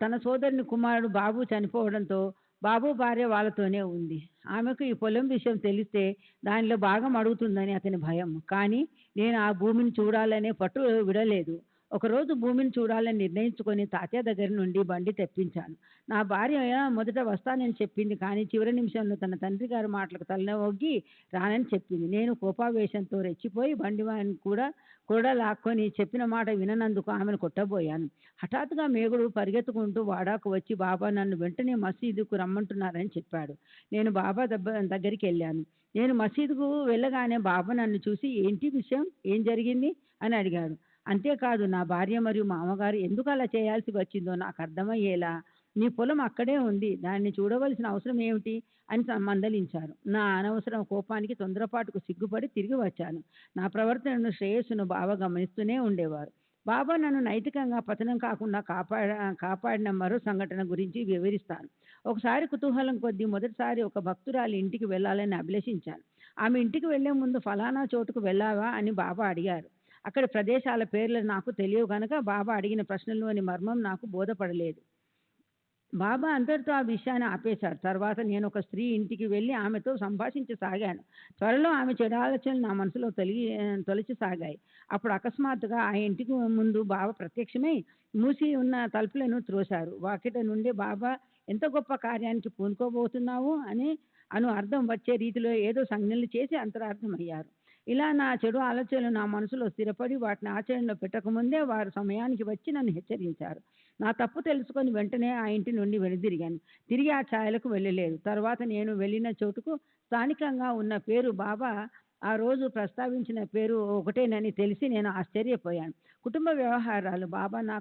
తన సోదరుని కుమారుడు బాబు చనిపోవడంతో బాబు భార్య వాళ్ళతోనే ఉంది. ఆమెకు ఈ పొలం విషయం తెలిస్తే దానిలో భాగం అడుగుతుందని అతని భయం. కానీ నేను ఆ భూమిని చూడాలనే పట్టు విడలేదు. ఒకరోజు భూమిని చూడాలని నిర్ణయించుకొని తాతయ్య దగ్గర నుండి బండి తెప్పించాను. నా భార్య మొదట వస్తానని చెప్పింది. కానీ చివరి నిమిషంలో తన తండ్రి గారి మాటలకు తలనొగ్గి రానని చెప్పింది. నేను కోపావేశంతో రెచ్చిపోయి బండి వాడిని కూడా లాక్కొని చెప్పిన మాట విననందుకు ఆమెను కొట్టబోయాను. హఠాత్తుగా మేగుడు పరిగెత్తుకుంటూ వాడాకు వచ్చి బాబా నన్ను వెంటనే మసీదుకు రమ్మంటున్నారని చెప్పాడు. నేను బాబా దగ్గరికి వెళ్ళాను. నేను మసీదుకు వెళ్ళగానే బాబా నన్ను చూసి, ఏంటి విషయం, ఏం జరిగింది అని అడిగాడు. అంతేకాదు, నా భార్య మరియు మామగారు ఎందుకు అలా చేయాల్సి వచ్చిందో నాకు అర్థమయ్యేలా, నీ పొలం అక్కడే ఉంది, దాన్ని చూడవలసిన అవసరం ఏమిటి అని మందలించారు. నా అనవసరం కోపానికి తొందరపాటుకు సిగ్గుపడి తిరిగి వచ్చాను. నా ప్రవర్తనను శ్రేయస్సును బాబా గమనిస్తూనే ఉండేవారు. బాబా నన్ను నైతికంగా పతనం కాకుండా కాపాడిన మరో సంఘటన గురించి వివరిస్తాను. ఒకసారి కుతూహలం కొద్దీ మొదటిసారి ఒక భక్తురాలి ఇంటికి వెళ్ళాలని అభిలషించాను. ఆమె ఇంటికి వెళ్లే ముందు ఫలానా చోటుకు వెళ్ళావా అని బాబా అడిగారు. అక్కడి ప్రదేశాల పేర్లు నాకు తెలియవు కనుక బాబా అడిగిన ప్రశ్నలోని మర్మం నాకు బోధపడలేదు. బాబా అంతటితో ఆ విషయాన్ని ఆపేశారు. తర్వాత నేను ఒక స్త్రీ ఇంటికి వెళ్ళి ఆమెతో సంభాషించసాగాను. త్వరలో ఆమె చెడు ఆలోచనలు నా మనసులో తొలచిసాగాయి. అప్పుడు అకస్మాత్తుగా ఆ ఇంటికి ముందు బాబా ప్రత్యక్షమై మూసి ఉన్న తలుపులను త్రోశారు. వాకిట నుండి, బాబా ఎంత గొప్ప కార్యానికి పూనుకోబోతున్నావు అని అను అర్థం వచ్చే రీతిలో ఏదో సంజ్ఞలు చేసి అంతరార్థమయ్యారు. ఇలా నా చెడు ఆలోచనలు నా మనసులో స్థిరపడి వాటిని ఆచరణలో పెట్టకముందే వారు సమయానికి వచ్చి నన్ను హెచ్చరించారు. నా తప్పు తెలుసుకొని వెంటనే ఆ ఇంటి నుండి వెనుదిరిగాను. తిరిగి ఆ ఛాయలకు వెళ్ళలేదు. తర్వాత నేను వెళ్ళిన చోటుకు స్థానికంగా ఉన్న పేరు బాబా ఆ రోజు ప్రస్తావించిన పేరు ఒకటేనని తెలిసి నేను ఆశ్చర్యపోయాను. కుటుంబ వ్యవహారాలు బాబా నా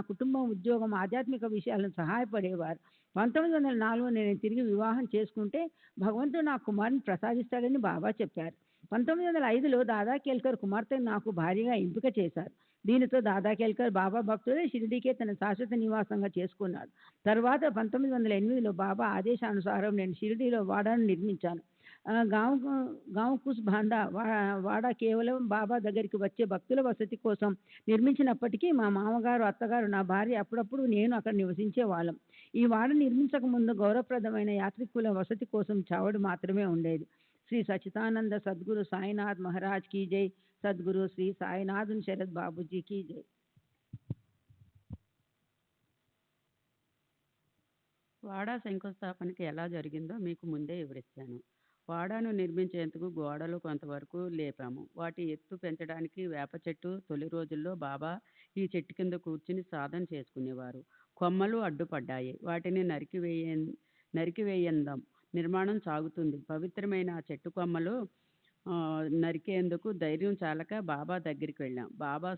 కుటుంబం, ఉద్యోగం, ఆధ్యాత్మిక విషయాలను సహాయపడేవారు. 1904 నేను తిరిగి వివాహం చేసుకుంటే భగవంతుడు నా కుమారుని ప్రసాదిస్తాడని బాబా చెప్పారు. 1905లో దాదా కేల్కర్ కుమార్తెను నాకు భార్యగా ఎంపిక చేశారు. దీనితో దాదా కేల్కర్ బాబా భక్తుడే షిరిడీకే తన శాశ్వత నివాసంగా చేసుకున్నాడు. తర్వాత 1908లో బాబా ఆదేశానుసారం నేను షిరిడీలో వాడాను నిర్మించాను. గాంవ్ కుస్ బాండా వాడ కేవలం బాబా దగ్గరికి వచ్చే భక్తుల వసతి కోసం నిర్మించినప్పటికీ మా మామగారు, అత్తగారు, నా భార్య అప్పుడప్పుడు నేను అక్కడ నివసించే వాళ్ళం. ఈ వాడ నిర్మించక ముందు గౌరవప్రదమైన యాత్రికుల వసతి కోసం చావడి మాత్రమే ఉండేది. శ్రీ సచ్చిదానంద సద్గురు సాయినాథ్ మహారాజ్ కీ జై. సద్గురు శ్రీ సాయినాథన్ శరత్ బాబూజీ కీ జై. వాడా శంకుస్థాపనకి ఎలా జరిగిందో మీకు ముందే వివరించాను. వాడాను నిర్మించేందుకు గోడలు కొంతవరకు లేపాము. వాటి ఎత్తు పెంచడానికి వేప చెట్టు తొలి రోజుల్లో బాబా ఈ చెట్టు కింద కూర్చుని సాధన చేసుకునేవారు. కొమ్మలు అడ్డుపడ్డాయి. వాటిని నరికివేయందాం, నిర్మాణం సాగుతుంది. పవిత్రమైన ఆ చెట్టు కొమ్మలు నరికేందుకు ధైర్యం చాలక బాబా దగ్గరికి వెళ్ళాం. బాబా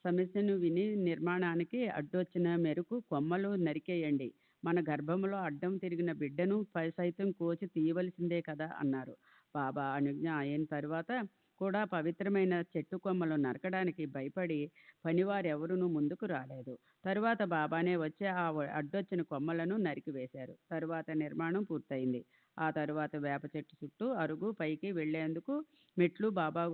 సమస్యను విని నిర్మాణానికి అడ్డొచ్చిన మేరకు కొమ్మలు నరికేయండి, మన గర్భంలో అడ్డం తిరిగిన బిడ్డను సైతం కోసి తీయవలసిందే కదా అన్నారు. బాబా అనుజ్ఞ అయిన తర్వాత కూడా పవిత్రమైన చెట్టు కొమ్మలు నరకడానికి భయపడి పనివారెవరూ ముందుకు రాలేదు. తరువాత బాబానే వచ్చి ఆ అడ్డొచ్చిన కొమ్మలను నరికివేశారు. తరువాత నిర్మాణం పూర్తయింది. ఆ తరువాత వేప చెట్టు చుట్టూ అరుగు పైకి వెళ్లేందుకు మెట్లు బాబా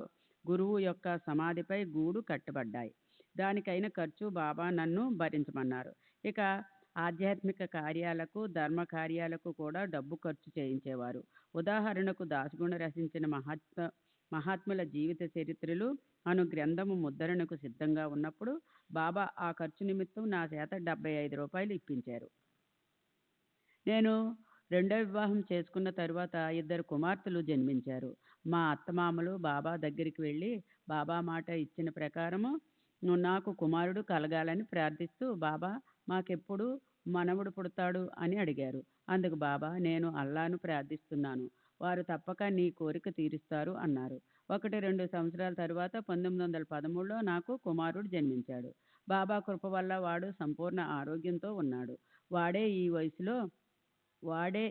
గురువు యొక్క సమాధిపై గూడు కట్టబడ్డాయి. దానికైన ఖర్చు బాబా నన్ను భరించమన్నారు. ఇక ఆధ్యాత్మిక కార్యాలకు, ధర్మ కార్యాలకు కూడా డబ్బు ఖర్చు చేయించేవారు. ఉదాహరణకు దాసగుణ రచించిన మహాత్ముల జీవిత చరిత్రలు అను గ్రంథము ముద్రణకు సిద్ధంగా ఉన్నప్పుడు బాబా ఆ ఖర్చు నిమిత్తం నా చేత 75 రూపాయలు ఇప్పించారు. నేను రెండో వివాహం చేసుకున్న తరువాత 2 కుమార్తెలు జన్మించారు. మా అత్తమామలు బాబా దగ్గరికి వెళ్ళి బాబా మాట ఇచ్చిన ప్రకారము నాకు కుమారుడు కలగాలని ప్రార్థిస్తూ, బాబా మాకెప్పుడు మనవడు పుడతాడు అని అడిగారు. అందుకు బాబా, నేను అల్లాను ప్రార్థిస్తున్నాను, వారు తప్పక నీ కోరిక తీరుస్తారు అన్నారు. 1-2 సంవత్సరాల తరువాత 1913లో నాకు కుమారుడు జన్మించాడు. బాబా కృప వల్ల వాడు సంపూర్ణ ఆరోగ్యంతో ఉన్నాడు. వాడే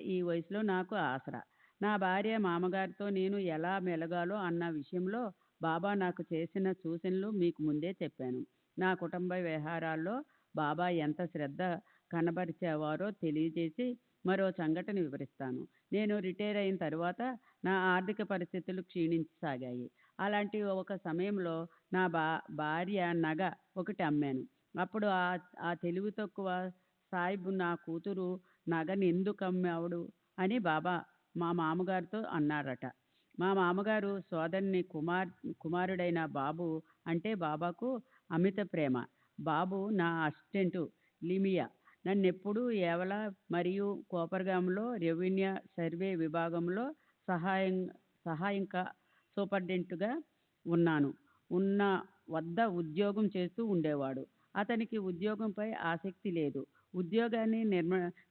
ఈ వయసులో నాకు ఆసరా. నా భార్య, మామగారితో నేను ఎలా మెలగాలో అన్న విషయంలో బాబా నాకు చేసిన సూచనలు మీకు ముందే చెప్పాను. నా కుటుంబ వ్యవహారాల్లో బాబా ఎంత శ్రద్ధ కనబరిచేవారో తెలియజేసి మరో సంఘటన వివరిస్తాను. నేను రిటైర్ అయిన తరువాత నా ఆర్థిక పరిస్థితులు క్షీణించసాగాయి. అలాంటి ఒక సమయంలో నా భార్య నగ ఒకటి అమ్మాను. అప్పుడు ఆ తెలివి తక్కువ సాయిబు నా కూతురు నగని ఎందుకు అమ్మావుడు అని బాబా మా మామగారితో అన్నారట. మా మామగారు సోదరుని కుమారుడైన బాబు అంటే బాబాకు అమిత ప్రేమ. బాబు నా అసిస్టెంటు లిమియా నన్నెప్పుడూ ఏవల మరియు కోపర్గాంలో రెవెన్యూ సర్వే విభాగంలో సహాయక సూపరింటెండెంట్గా ఉన్న వద్ద ఉద్యోగం చేస్తూ ఉండేవాడు. అతనికి ఉద్యోగంపై ఆసక్తి లేదు. ఉద్యోగాన్ని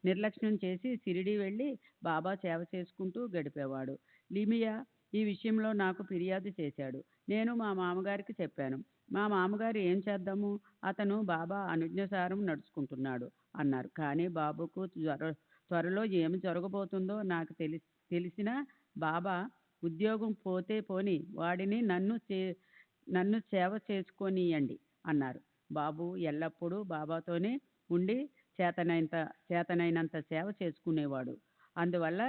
నిర్లక్ష్యం చేసి షిరిడీ వెళ్ళి బాబా సేవ చేసుకుంటూ గడిపేవాడు. లిమియా ఈ విషయంలో నాకు ఫిర్యాదు చేశాడు. నేను మా మామగారికి చెప్పాను. మా మామగారు ఏం చేద్దాము, అతను బాబా అనుజ్ఞాసారం నడుచుకుంటున్నాడు అన్నారు. కానీ బాబుకు త్వరలో ఏమి జరగబోతుందో నాకు తెలిసిన బాబా, ఉద్యోగం పోతే పోని, వాడిని నన్ను సేవ చేసుకోనియండి అన్నారు. బాబు ఎల్లప్పుడూ బాబాతోనే ఉండి చేతనైనంత సేవ చేసుకునేవాడు. అందువల్ల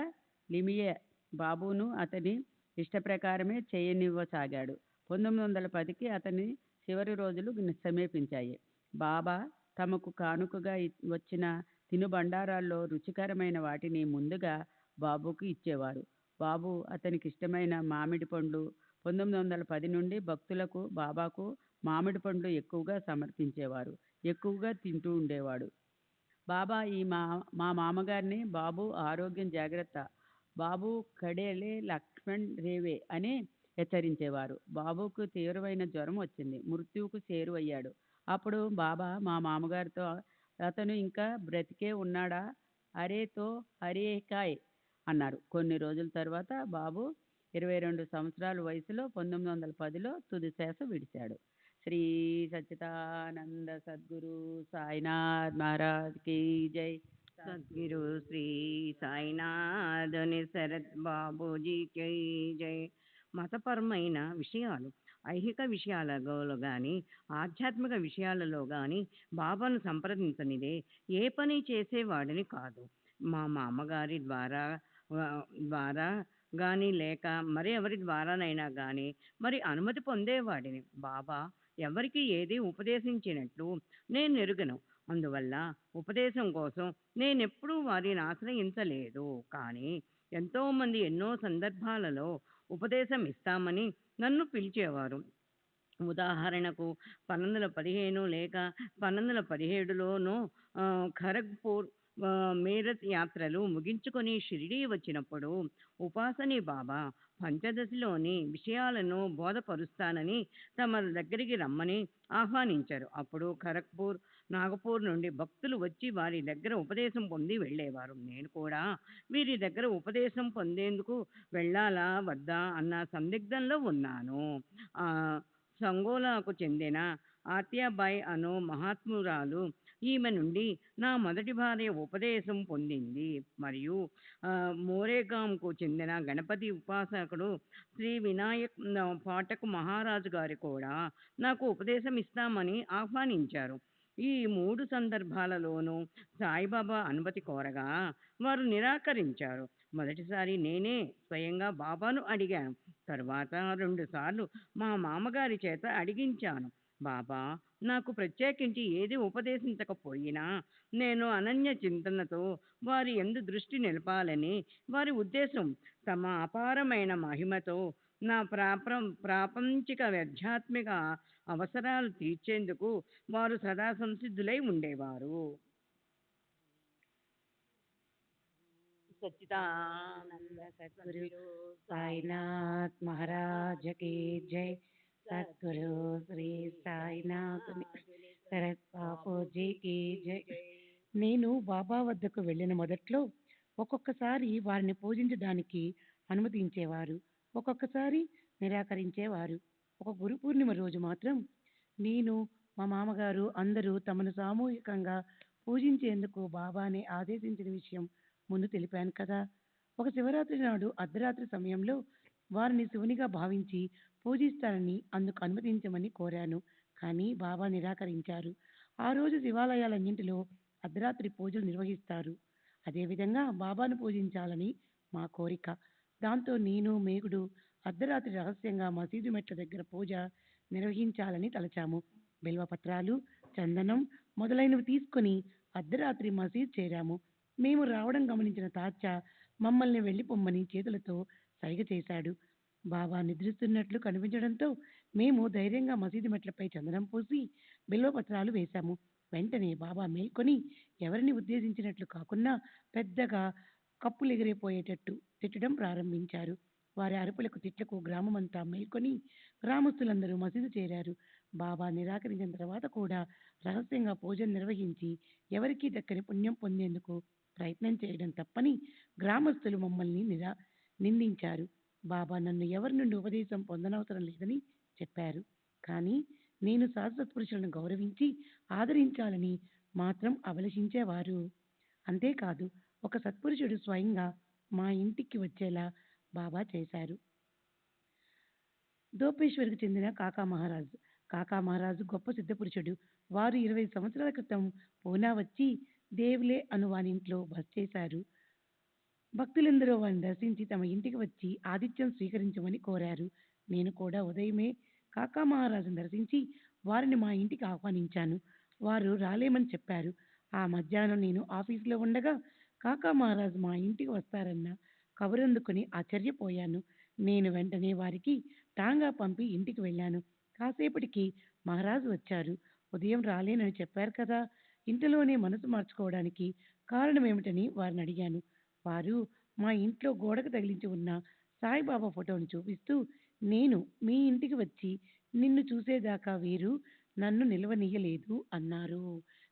లిమియే బాబును అతని ఇష్టప్రకారమే చేయనివ్వసాగాడు. 1910కి అతని చివరి రోజులు సమీపించాయి. బాబా తమకు కానుకగా వచ్చిన తినుబండారాల్లో రుచికరమైన వాటిని ముందుగా బాబుకు ఇచ్చేవారు. బాబు అతనికి ఇష్టమైన మామిడి పండ్లు 1910 నుండి భక్తులకు బాబాకు మామిడి పండ్లు ఎక్కువగా సమర్పించేవారు. ఎక్కువగా తింటూ ఉండేవాడు. బాబా మా మామగారిని, బాబు ఆరోగ్యం జాగ్రత్త, బాబు కడేలే లక్ష్మణ్ రేవే అని హెచ్చరించేవారు. బాబుకు తీవ్రమైన జ్వరం వచ్చింది. మృత్యువుకు చేరువయ్యాడు. అప్పుడు బాబా మా మామగారితో, అతను ఇంకా బ్రతికే ఉన్నాడా? అరేతో హరేకాయ్ అన్నారు. కొన్ని రోజుల తర్వాత బాబు 22 సంవత్సరాల వయసులో 1910లో తుది శ్వాస విడిచాడు. శ్రీ సచ్చిదానంద సద్గురు సాయినాథ్ మహారాజ్ की जय. సద్గురు శ్రీ సాయినాథుని శరత్ బాబూజీ కై జై. మతపరమైన విషయాలు, ఐహిక విషయాలలో కానీ ఆధ్యాత్మిక విషయాలలో కానీ బాబాను సంప్రదించనిదే ఏ పని చేసేవాడిని కాదు. మా మామగారి ద్వారా కానీ లేక మరి ఎవరి ద్వారానైనా కానీ మరి అనుమతి పొందేవాడిని. బాబా ఎవరికి ఏది ఉపదేశించినట్లు నేను ఎరుగను. అందువల్ల ఉపదేశం కోసం నేనెప్పుడూ వారిని ఆశ్రయించలేదు. కానీ ఎంతోమంది ఎన్నో సందర్భాలలో ఉపదేశం ఇస్తామని నన్ను పిలిచేవారు. ఉదాహరణకు 1915 లేక 1917లోనూ ఖరగ్పూర్ మీరత్ యాత్రలు ముగించుకొని షిరిడీ వచ్చినప్పుడు ఉపాసని బాబా పంచదశలోని విషయాలను బోధపరుస్తానని తమ దగ్గరికి రమ్మని ఆహ్వానించారు. అప్పుడు ఖరగ్పూర్, నాగపూర్ నుండి భక్తులు వచ్చి వారి దగ్గర ఉపదేశం పొంది వెళ్ళేవారు. నేను కూడా వీరి దగ్గర ఉపదేశం పొందేందుకు వెళ్ళాలా వద్దా అన్న సందిగ్ధంలో ఉన్నాను. సంగోలాకు చెందిన ఆత్యాబాయ్ అను మహాత్మురాలు, ఈమె నుండి నా మొదటి భార్య ఉపదేశం పొందింది. మరియు మోరేగాంకు చెందిన గణపతి ఉపాసకుడు శ్రీ వినాయక్ పాఠక్ మహారాజు గారు కూడా నాకు ఉపదేశం ఇస్తామని ఆహ్వానించారు. ఈ 3 సందర్భాలలోనూ సాయిబాబా అనుమతి కోరగా వారు నిరాకరించారు. మొదటిసారి నేనే స్వయంగా బాబాను అడిగాను. తర్వాత 2 సార్లు మా మామగారి చేత అడిగించాను. బాబా నాకు ప్రత్యేకించి ఏది ఉపదేశించకపోయినా నేను అనన్య చింతనతో వారి యందు దృష్టి నిలపాలని వారి ఉద్దేశం. తమ అపారమైన మహిమతో నా ప్రాపంచిక ఆధ్యాత్మిక అవసరాలు తీర్చేందుకు వారు సదా సంసిద్ధులై ఉండేవారు. సచ్చిదానంద సద్గురు సాయినాథ్ మహారాజ్ కీ జై. సద్గురు శ్రీ సాయినాథ్ శరత్ బాపూజీ కీ జై. నేను బాబా వద్దకు వెళ్ళిన మొదట్లో ఒక్కొక్కసారి వారిని పూజించడానికి అనుమతించేవారు, ఒక్కొక్కసారి నిరాకరించేవారు. ఒక గురు పూర్ణిమ రోజు మాత్రం నేను, మా మామగారు అందరూ తమను సామూహికంగా పూజించేందుకు బాబానే ఆదేశించిన విషయం ముందు తెలిపాను కదా. ఒక శివరాత్రి నాడు అర్ధరాత్రి సమయంలో వారిని శివునిగా భావించి పూజిస్తానని అందుకు అనుమతించమని కోరాను. కానీ బాబా నిరాకరించారు. ఆ రోజు శివాలయాలన్నింటిలో అర్ధరాత్రి పూజలు నిర్వహిస్తారు. అదేవిధంగా బాబాను పూజించాలని మా కోరిక. దాంతో నేను, మేగుడు అర్ధరాత్రి రహస్యంగా మసీదు మెట్ల దగ్గర పూజ నిర్వహించాలని తలచాము. బిల్వపత్రాలు, చందనం మొదలైనవి తీసుకుని అర్ధరాత్రి మసీద్ చేరాము. మేము రావడం గమనించిన తాచా మమ్మల్ని వెళ్ళి పొమ్మని చేతులతో సైగ చేశాడు. బాబా నిద్రిస్తున్నట్లు కనిపించడంతో మేము ధైర్యంగా మసీదు మెట్లపై చందనం పూసి బిల్వపత్రాలు వేశాము. వెంటనే బాబా మేల్కొని ఎవరిని ఉద్దేశించినట్లు కాకుండా పెద్దగా కప్పులు ఎగిరిపోయేటట్టు తిట్టడం ప్రారంభించారు. వారి అరుపులకు తిట్లకు గ్రామమంతా మేల్కొని గ్రామస్తులందరూ మసీదు చేరారు. బాబా నిరాకరించిన తర్వాత కూడా రహస్యంగా పూజను నిర్వహించి ఎవరికీ దక్కని పుణ్యం పొందేందుకు ప్రయత్నం చేయడం తప్పని గ్రామస్తులు మమ్మల్ని నిందించారు. బాబా నన్ను ఎవరి నుండి ఉపదేశం పొందనవసరం లేదని చెప్పారు. కానీ నేను సత్పురుషులను గౌరవించి ఆదరించాలని మాత్రం అభిలషించేవారు. అంతేకాదు, ఒక సత్పురుషుడు స్వయంగా మా ఇంటికి వచ్చేలా బాబా చేశారు. దోపేశ్వర్కి చెందిన కాకా మహారాజు గొప్ప సిద్ధపురుషుడు. వారు 20 సంవత్సరాల క్రితం పూనా వచ్చి దేవులే అను వాని ఇంట్లో బస చేశారు. భక్తులందరూ వారిని దర్శించి తమ ఇంటికి వచ్చి ఆతిథ్యం స్వీకరించమని కోరారు. నేను కూడా ఉదయమే కాకా మహారాజును దర్శించి వారిని మా ఇంటికి ఆహ్వానించాను. వారు రాలేమని చెప్పారు. ఆ మధ్యాహ్నం నేను ఆఫీసులో ఉండగా కాకా మహారాజు మా ఇంటికి వస్తారన్న కబురందుకుని ఆశ్చర్యపోయాను. నేను వెంటనే వారికి టాంగా పంపి ఇంటికి వెళ్ళాను. కాసేపటికి మహారాజు వచ్చారు. ఉదయం రాలేనని చెప్పారు కదా, ఇంటిలోనే మనసు మార్చుకోవడానికి కారణం ఏమిటని వారిని అడిగాను. వారు మా ఇంట్లో గోడకు తగిలించి ఉన్న సాయిబాబా ఫోటోను చూపిస్తూ, నేను మీ ఇంటికి వచ్చి నిన్ను చూసేదాకా వీరు నన్ను నిలవనీయలేదు అన్నారు.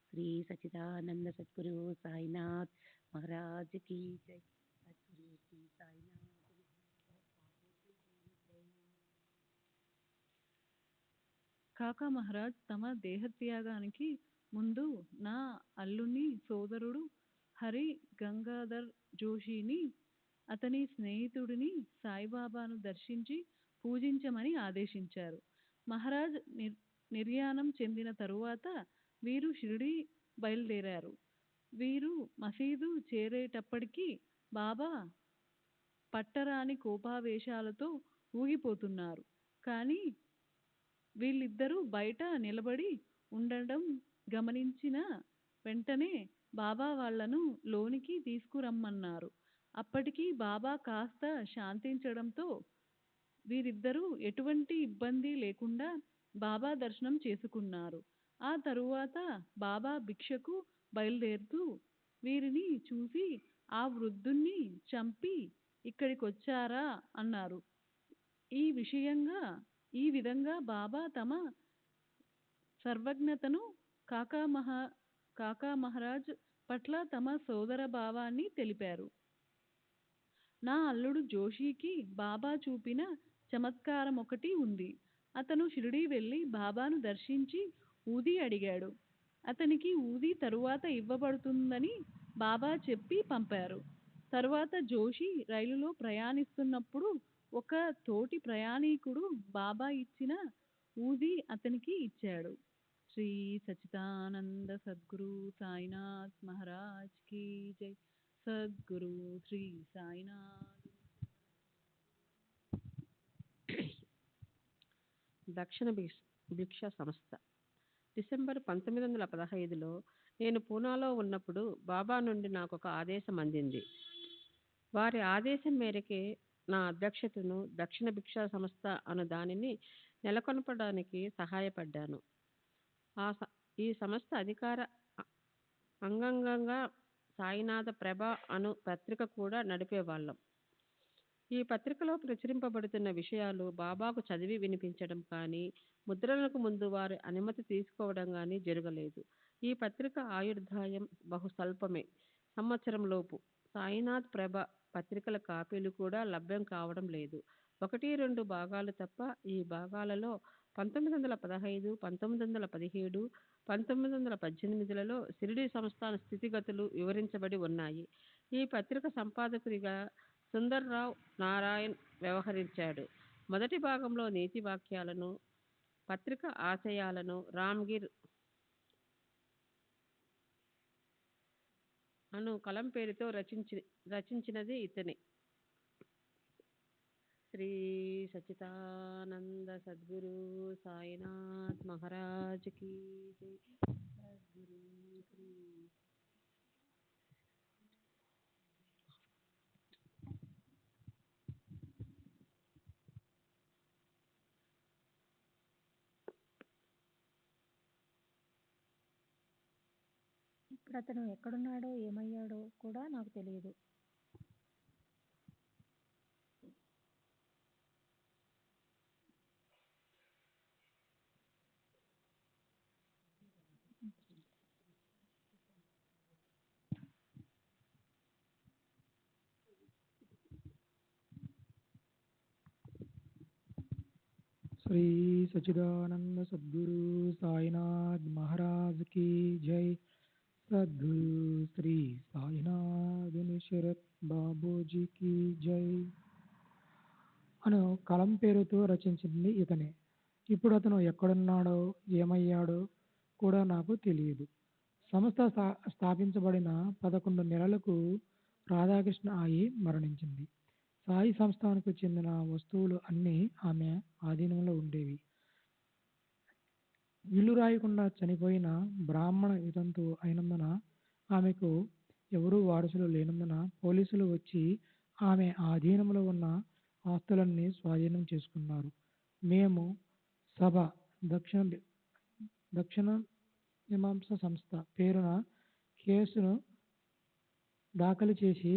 శ్రీ సచిదానంద సద్గురు సాయినాథ్ మహారాజ్ కి జై. సద్గురు శ్రీ సాయినాథ్. కాకా మహారాజ్ తమ దేహత్యాగానికి ముందు నా అల్లుని సోదరుడు హరి గంగాధర్ జోషిని, అతని స్నేహితుడిని సాయిబాబాను దర్శించి పూజించమని ఆదేశించారు. మహారాజ్ నిర్యాణం చెందిన తరువాత వీరు షిరిడి బయలుదేరారు. వీరు మసీదు చేరేటప్పటికి బాబా పట్టరాని కోపావేశాలతో ఊగిపోతున్నారు. కానీ వీళ్ళిద్దరూ బయట నిలబడి ఉండడం గమనించిన వెంటనే బాబా వాళ్లను లోనికి తీసుకురమ్మన్నారు. అప్పటికి బాబా కాస్త శాంతించడంతో వీరిద్దరూ ఎటువంటి ఇబ్బంది లేకుండా బాబా దర్శనం చేసుకున్నారు. ఆ తరువాత బాబా భిక్షకు బయలుదేరుతూ వీరిని చూసి ఆ వృద్ధుణ్ణి చంపి ఇక్కడికొచ్చారా అన్నారు. ఈ విధంగా బాబా తమ సర్వజ్ఞతను కాకా మహారాజ్ పట్ల తమ సోదర భావాన్ని తెలిపారు. నా అల్లుడు జోషికి బాబా చూపిన చమత్కారం ఒకటి ఉంది. అతను షిరిడి వెళ్ళి బాబాను దర్శించి ఊది అడిగాడు. అతనికి ఊది తరువాత ఇవ్వబడుతుందని బాబా చెప్పి పంపారు. తరువాత జోషి రైలులో ప్రయాణిస్తున్నప్పుడు ఒక తోటి ప్రయాణికుడు బాబా ఇచ్చిన ఊది అతనికి ఇచ్చాడు. శ్రీ సచిదానంద సద్గురు సాయినాథ్ మహారాజ్ కి జై. సద్గురు శ్రీ సాయినాథ్. దక్షిణ భిక్ష సంస్థ. డిసెంబర్ 1915లో నేను పూనాలో ఉన్నప్పుడు బాబా నుండి నాకు ఒక ఆదేశం అందింది. వారి ఆదేశం మేరకే నా అధ్యక్షతను దక్షిణ భిక్షా సంస్థ అను దానిని నెలకొల్పడానికి సహాయపడ్డాను. ఈ సంస్థ అధికార అంగంగా సాయినాథ ప్రభ అను పత్రిక కూడా నడిపేవాళ్ళం. ఈ పత్రికలో ప్రచురింపబడుతున్న విషయాలు బాబాకు చదివి వినిపించడం కానీ, ముద్రణకు ముందు వారి అనుమతి తీసుకోవడం కానీ జరగలేదు. ఈ పత్రిక ఆయుర్దాయం బహు స్వల్పమే. సంవత్సరంలోపు సాయినాథ్ ప్రభ పత్రికల కాపీలు కూడా లభ్యం కావడం లేదు. 1-2 భాగాలు తప్ప. ఈ భాగాలలో 1915, 1917, 1918లలో షిరిడి సంస్థాన స్థితిగతులు వివరించబడి ఉన్నాయి. ఈ పత్రిక సంపాదకుడిగా సుందర్రావ్ నారాయణ్ వ్యవహరించాడు. మొదటి భాగంలో నీతి వాక్యాలను, పత్రిక ఆశయాలను రామ్గిర్ అను కలం పేరుతో రచించినది ఇతనే. శ్రీ సచిదానంద సద్గురు సాయినాథ్ మహారాజ్ కి జై. సద్గురు శ్రీ ఇప్పుడు అతను ఎక్కడున్నాడో ఏమయ్యాడో కూడా నాకు తెలియదు. శ్రీ సచిదానంద సద్గురు సాయినాథ్ మహారాజ్ కి జై. సద్గురు శ్రీ సాయినాథ్ శరత్ బాబూజీకి జై అను కలం పేరుతో రచించింది ఇతనే. ఇప్పుడు అతను ఎక్కడున్నాడో ఏమయ్యాడో కూడా నాకు తెలియదు. సంస్థ స్థాపించబడిన 11 నెలలకు రాధాకృష్ణ ఆయి మరణించింది. సాయి సంస్థానకు చెందిన వస్తువులు అన్నీ ఆమె ఆధీనంలో ఉండేవి. ఇల్లు రాయకుండా చనిపోయిన బ్రాహ్మణ వితంతు అయినందున ఆమెకు ఎవరూ వారసులు లేనందున పోలీసులు వచ్చి ఆమె ఆధీనంలో ఉన్న ఆస్తులన్నీ స్వాధీనం చేసుకున్నారు. మేము సభ దక్షిణ మీమాంస సంస్థ పేరున కేసును దాఖలు చేసి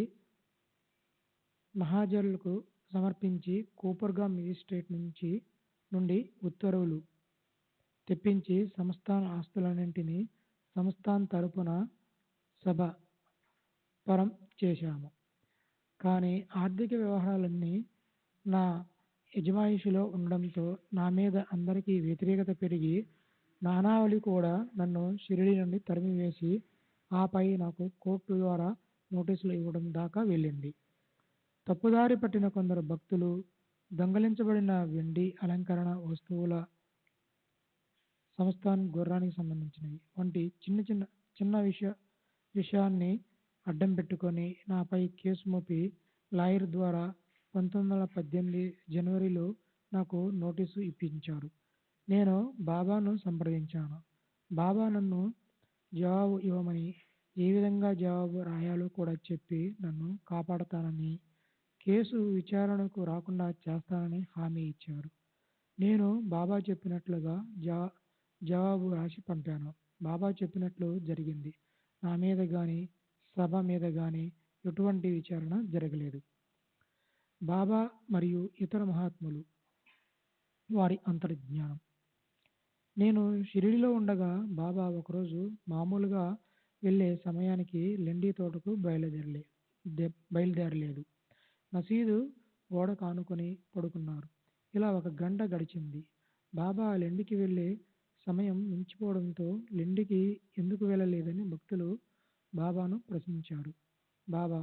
మహాజరులకు సమర్పించి కూపర్గా మేజిస్ట్రేట్ నుండి ఉత్తర్వులు తెప్పించి సంస్థాన ఆస్తులన్నింటినీ సంస్థాన్ తరపున సభ పరం చేశాము. కానీ ఆర్థిక వ్యవహారాలన్నీ నా యజమాయిషిలో ఉండడంతో నా మీద అందరికీ వ్యతిరేకత పెరిగి నానావళి కూడా నన్ను షిరిడి నుండి తరిమివేసి ఆపై నాకు కోర్టు ద్వారా నోటీసులు ఇవ్వడం దాకా వెళ్ళింది. తప్పుదారి పట్టిన కొందరు భక్తులు దొంగలించబడిన వెండి అలంకరణ వస్తువుల సంస్థాన్ గుర్రానికి సంబంధించినవి వంటి చిన్న విషయాన్ని అడ్డం పెట్టుకొని నాపై కేసు మోపి లాయర్ ద్వారా 1918 జనవరిలో నాకు నోటీసు ఇప్పించారు. నేను బాబాను సంప్రదించాను. బాబా నన్ను జవాబు ఇవ్వమని, ఏ విధంగా జవాబు రాయాలో కూడా చెప్పి నన్ను కాపాడతానని, కేసు విచారణకు రాకుండా చేస్తానని హామీ ఇచ్చారు. నేను బాబా చెప్పినట్లుగా జవాబు రాసి పంపాను. బాబా చెప్పినట్లు జరిగింది. నా మీద కానీ సభ మీద కానీ ఎటువంటి విచారణ జరగలేదు. బాబా మరియు ఇతర మహాత్ములు వారి అంతర్జ్ఞానం. నేను షిరిడిలో ఉండగా బాబా ఒకరోజు మామూలుగా వెళ్ళే సమయానికి లెండి తోటకు బయలుదేరలేదు. మసీదు గోడ కానుకొని పడుకున్నారు. ఇలా 1 గంట గడిచింది. బాబా లెండికి వెళ్ళే సమయం మించిపోవడంతో లెండికి ఎందుకు వెళ్ళలేదని భక్తులు బాబాను ప్రశ్నించారు. బాబా,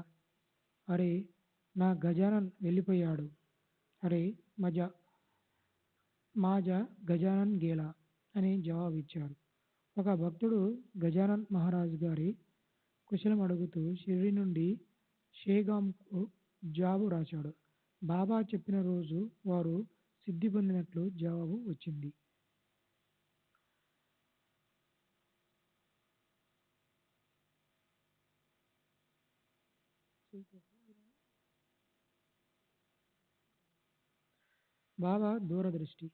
అరే నా గజానన్ వెళ్ళిపోయాడు, అరే మాజా గజానన్ గేలా అని జవాబిచ్చారు. ఒక భక్తుడు గజానన్ మహారాజ్ గారి కుశలం అడుగుతూ షిరిడి నుండి షేగాంకు జవాబు రాశాడు. బాబా చెప్పిన రోజు వారు సిద్ధి పొందినట్లు జవాబు వచ్చింది. బాబా దూరదృష్టి.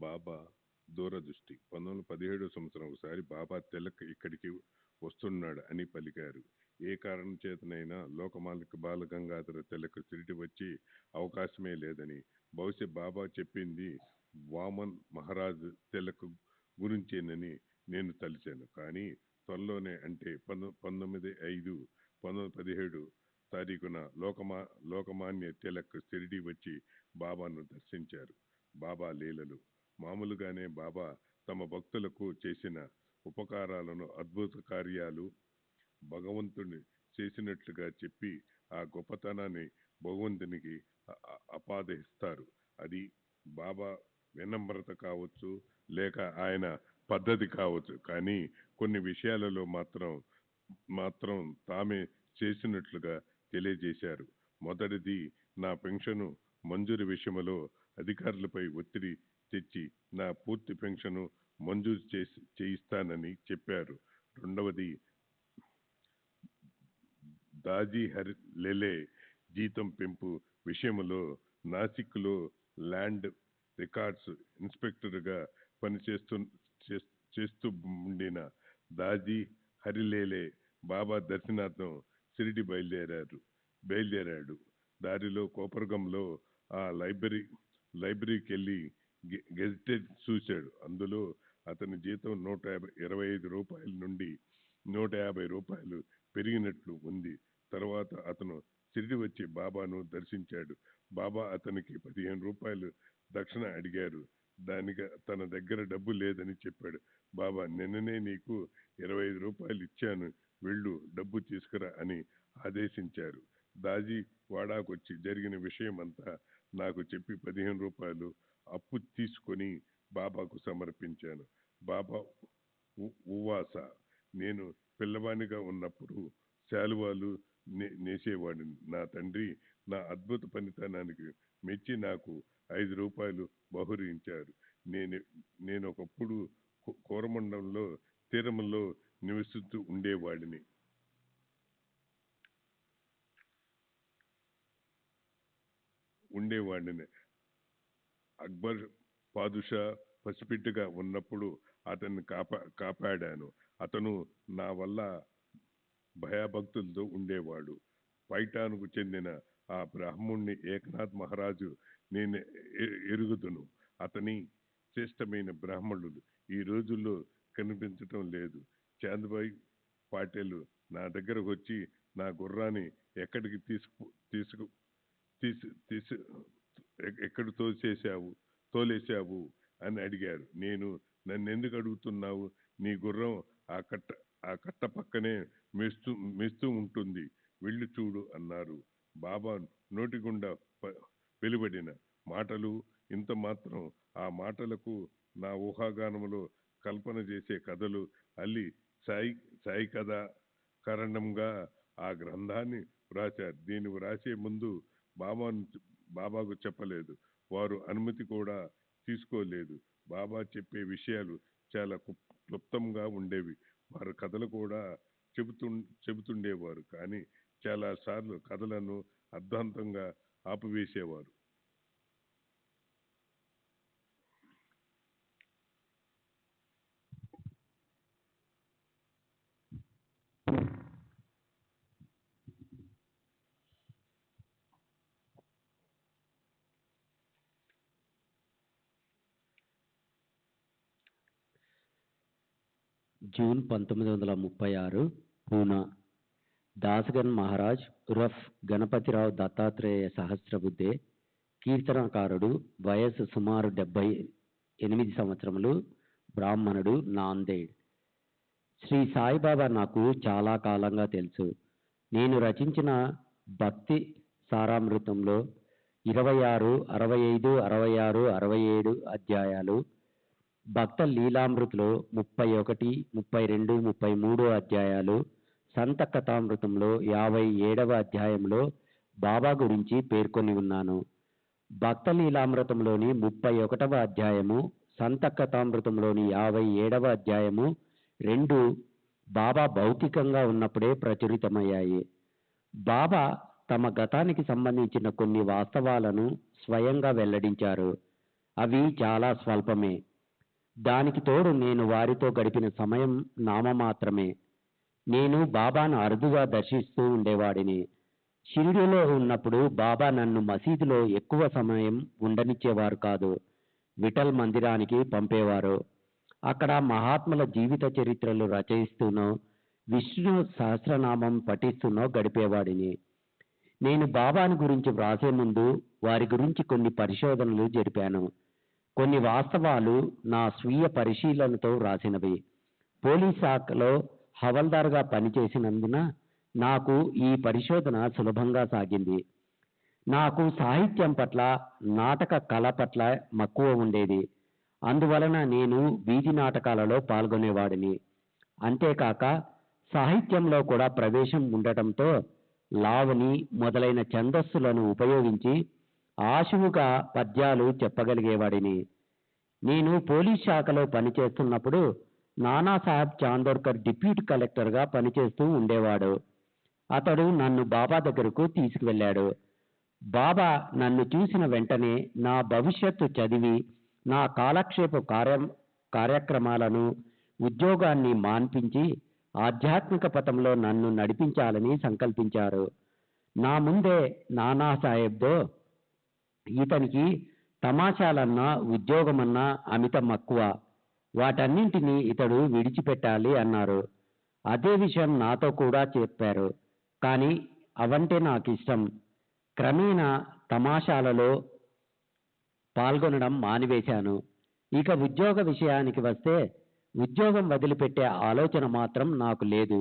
బాబా దూరదృష్టి. 1917 సంవత్సరం ఒకసారి బాబా తిలక్ ఇక్కడికి వస్తున్నాడు అని పలికారు. ఏ కారణం చేతనైనా లోకమాలిక బాలగంగాధర తిలక్ షిరిడి వచ్చే అవకాశమే లేదని. బహుశా బాబా చెప్పింది వామన్ మహారాజ్ తిలక్ గురించేనని నేను తలిచాను. కానీ త్వరలోనే, అంటే 19/5/1917 తారీఖున లోకమాన్య తిలక్ షిరిడి వచ్చి బాబాను దర్శించారు. బాబా లీలలు. మామూలుగానే బాబా తమ భక్తులకు చేసిన ఉపకారాలను, అద్భుత కార్యాలు భగవంతుని చేసినట్లుగా చెప్పి ఆ గొప్పతనాన్ని భగవంతునికి ఆపాదిస్తారు. అది బాబా వినమ్రత కావచ్చు, లేక ఆయన పద్ధతి కావచ్చు. కానీ కొన్ని విషయాలలో మాత్రం తామే చేసినట్లుగా తెలియజేశారు. మొదటిది, నా పెన్షను మంజూరు విషయంలో అధికారులపై ఒత్తిడి తెచ్చి నా పూర్తి పెన్షను మంజూరు చేయిస్తానని చెప్పారు. రెండవది, దాజీ హరి లెలే జీతం పెంపు విషయంలో నాసిక్లో ల్యాండ్ రికార్డ్స్ ఇన్స్పెక్టర్గా చేస్తూ ఉండిన దాజీ హరిలేలే బాబా దర్శనార్థం షిరిడి బయలుదేరాడు. దారిలో కోపర్గంలో ఆ లైబ్రరీకి వెళ్ళి గెజిటెడ్ చూశాడు. అందులో అతని జీతం 125 రూపాయల నుండి 150 రూపాయలు పెరిగినట్లు ఉంది. తర్వాత అతను షిరిడి వచ్చి బాబాను దర్శించాడు. బాబా అతనికి 15 రూపాయలు దక్షిణ అడిగారు. దానికి తన దగ్గర డబ్బు లేదని చెప్పాడు. బాబా, నిన్ననే నీకు 25 రూపాయలు ఇచ్చాను, వెళ్ళు, డబ్బు తీసుకురా అని ఆదేశించారు. దాజీ వాడాకొచ్చి జరిగిన విషయమంతా నాకు చెప్పి 15 రూపాయలు అప్పు తీసుకొని బాబాకు సమర్పించాను. బాబా ఉవాస. నేను పిల్లవానిగా ఉన్నప్పుడు శాలువాలు నేసేవాడిని. నా తండ్రి నా అద్భుత పనితనానికి మెచ్చి నాకు 5 రూపాయలు బహురించారు. నేను ఒకప్పుడు కోరమండలంలో తీరంలో నివసిస్తూ ఉండేవాడిని. అక్బర్ పాదుషా పసిపిట్టుగా ఉన్నప్పుడు అతన్ని కాపాడాను. అతను నా వల్ల భయభక్తులతో ఉండేవాడు. పైఠాన్కు చెందిన ఆ బ్రాహ్మణ్ణి ఏకనాథ్ మహారాజు నేను ఎరుగుదును. అతని శ్రేష్టమైన బ్రాహ్మణుడు ఈ రోజుల్లో కనిపించటం లేదు. చాంద్భాయ్ పాటేల్ నా దగ్గరకు వచ్చి నా గుర్రాన్ని ఎక్కడికి ఎక్కడ తోలేశావు అని అడిగారు. నేను, నన్నెందుకు అడుగుతున్నావు? నీ గుర్రం ఆ కట్ట పక్కనే మేస్తూ ఉంటుంది, వెళ్ళి చూడు అన్నారు. బాబా నోటి గుండా వెలువడిన మాటలు ఇంత మాత్రం. ఆ మాటలకు నా ఊహాగానములో కల్పన చేసే కథలు అల్లి సాయి కథ కారణంగా ఆ గ్రంథాన్ని వ్రాశారు. దీన్ని వ్రాసే ముందు బాబాకు చెప్పలేదు. వారు అనుమతి కూడా తీసుకోలేదు. బాబా చెప్పే విషయాలు చాలా క్లుప్తంగా ఉండేవి. వారు కథలు కూడా చెబుతుండేవారు, కానీ చాలాసార్లు కథలను అర్థవంతంగా ఆపివేసేవారు. జూన్ 1936 పూనా. దాసగన్ మహారాజ్ ఉరఫ్ గణపతిరావు దత్తాత్రేయ సహస్రబుద్ధే, కీర్తనకారుడు, వయస్సు సుమారు 78 సంవత్సరములు, బ్రాహ్మణుడు, నాందేడ్. శ్రీ సాయిబాబా నాకు చాలా కాలంగా తెలుసు. నేను రచించిన భక్తి సారామృతంలో 26, 65, 66, 67 అధ్యాయాలు, భక్త లీలామృతిలో 31, 32, 33 అధ్యాయాలు, సంత కథామృతంలో 57వ అధ్యాయంలో బాబా గురించి పేర్కొని ఉన్నాను. భక్త లీలామృతంలోని 31వ అధ్యాయము, సంత కథామృతంలోని 57వ అధ్యాయము రెండు బాబా భౌతికంగా ఉన్నప్పుడే ప్రచురితమయ్యాయి. బాబా తమ గతానికి సంబంధించిన కొన్ని వాస్తవాలను స్వయంగా వెల్లడించారు. అవి చాలా స్వల్పమే. దానికి తోడు నేను వారితో గడిపిన సమయం నామమాత్రమే. నేను బాబాను అరుదుగా దర్శిస్తూ ఉండేవాడిని. షిరిడీలో ఉన్నప్పుడు బాబా నన్ను మసీదులో ఎక్కువ సమయం ఉండనిచ్చేవారు కాదు. విఠల్ మందిరానికి పంపేవారు. అక్కడ మహాత్ముల జీవిత చరిత్రలు రచయిస్తూనో, విష్ణు సహస్రనామం పఠిస్తూనో గడిపేవాడిని. నేను బాబాను గురించి వ్రాసే ముందు వారి గురించి కొన్ని పరిశోధనలు జరిపాను. కొన్ని వాస్తవాలు నా స్వీయ పరిశీలనతో వ్రాసినవి. పోలీస్ శాఖలో హవల్దార్గా పనిచేసినందున నాకు ఈ పరిశోధన సులభంగా సాగింది. నాకు సాహిత్యం పట్ల, నాటక కళ పట్ల మక్కువ ఉండేది. అందువలన నేను వీధి నాటకాలలో పాల్గొనేవాడిని. అంతేకాక సాహిత్యంలో కూడా ప్రవేశం ఉండటంతో లావణి మొదలైన ఛందస్సులను ఉపయోగించి ఆశువుగా పద్యాలు చెప్పగలిగేవాడిని. నేను పోలీస్ శాఖలో పనిచేస్తున్నప్పుడు నానాసాహెబ్ చాందోర్కర్ డిప్యూటీ కలెక్టర్గా పనిచేస్తూ ఉండేవాడు. అతడు నన్ను బాబా దగ్గరకు తీసుకువెళ్ళాడు. బాబా నన్ను చూసిన వెంటనే నా భవిష్యత్తు చదివి నా కాలక్షేప కార్యక్రమాలను, ఉద్యోగాన్ని మాన్పించి ఆధ్యాత్మిక పథంలో నన్ను నడిపించాలని సంకల్పించారు. నా ముందే నానాసాహెబ్తో, ఇతనికి తమాషాలన్నా ఉద్యోగమన్నా అమిత మక్కువ, వాటన్నింటినీ ఇతడు విడిచిపెట్టాలి అన్నారు. అదే విషయం నాతో కూడా చెప్పారు. కానీ అవంటే నాకు ఇష్టం. క్రమేణా తమాషాలలో పాల్గొనడం మానివేశాను. ఇక ఉద్యోగ విషయానికి వస్తే, ఉద్యోగం వదిలిపెట్టే ఆలోచన మాత్రం నాకు లేదు.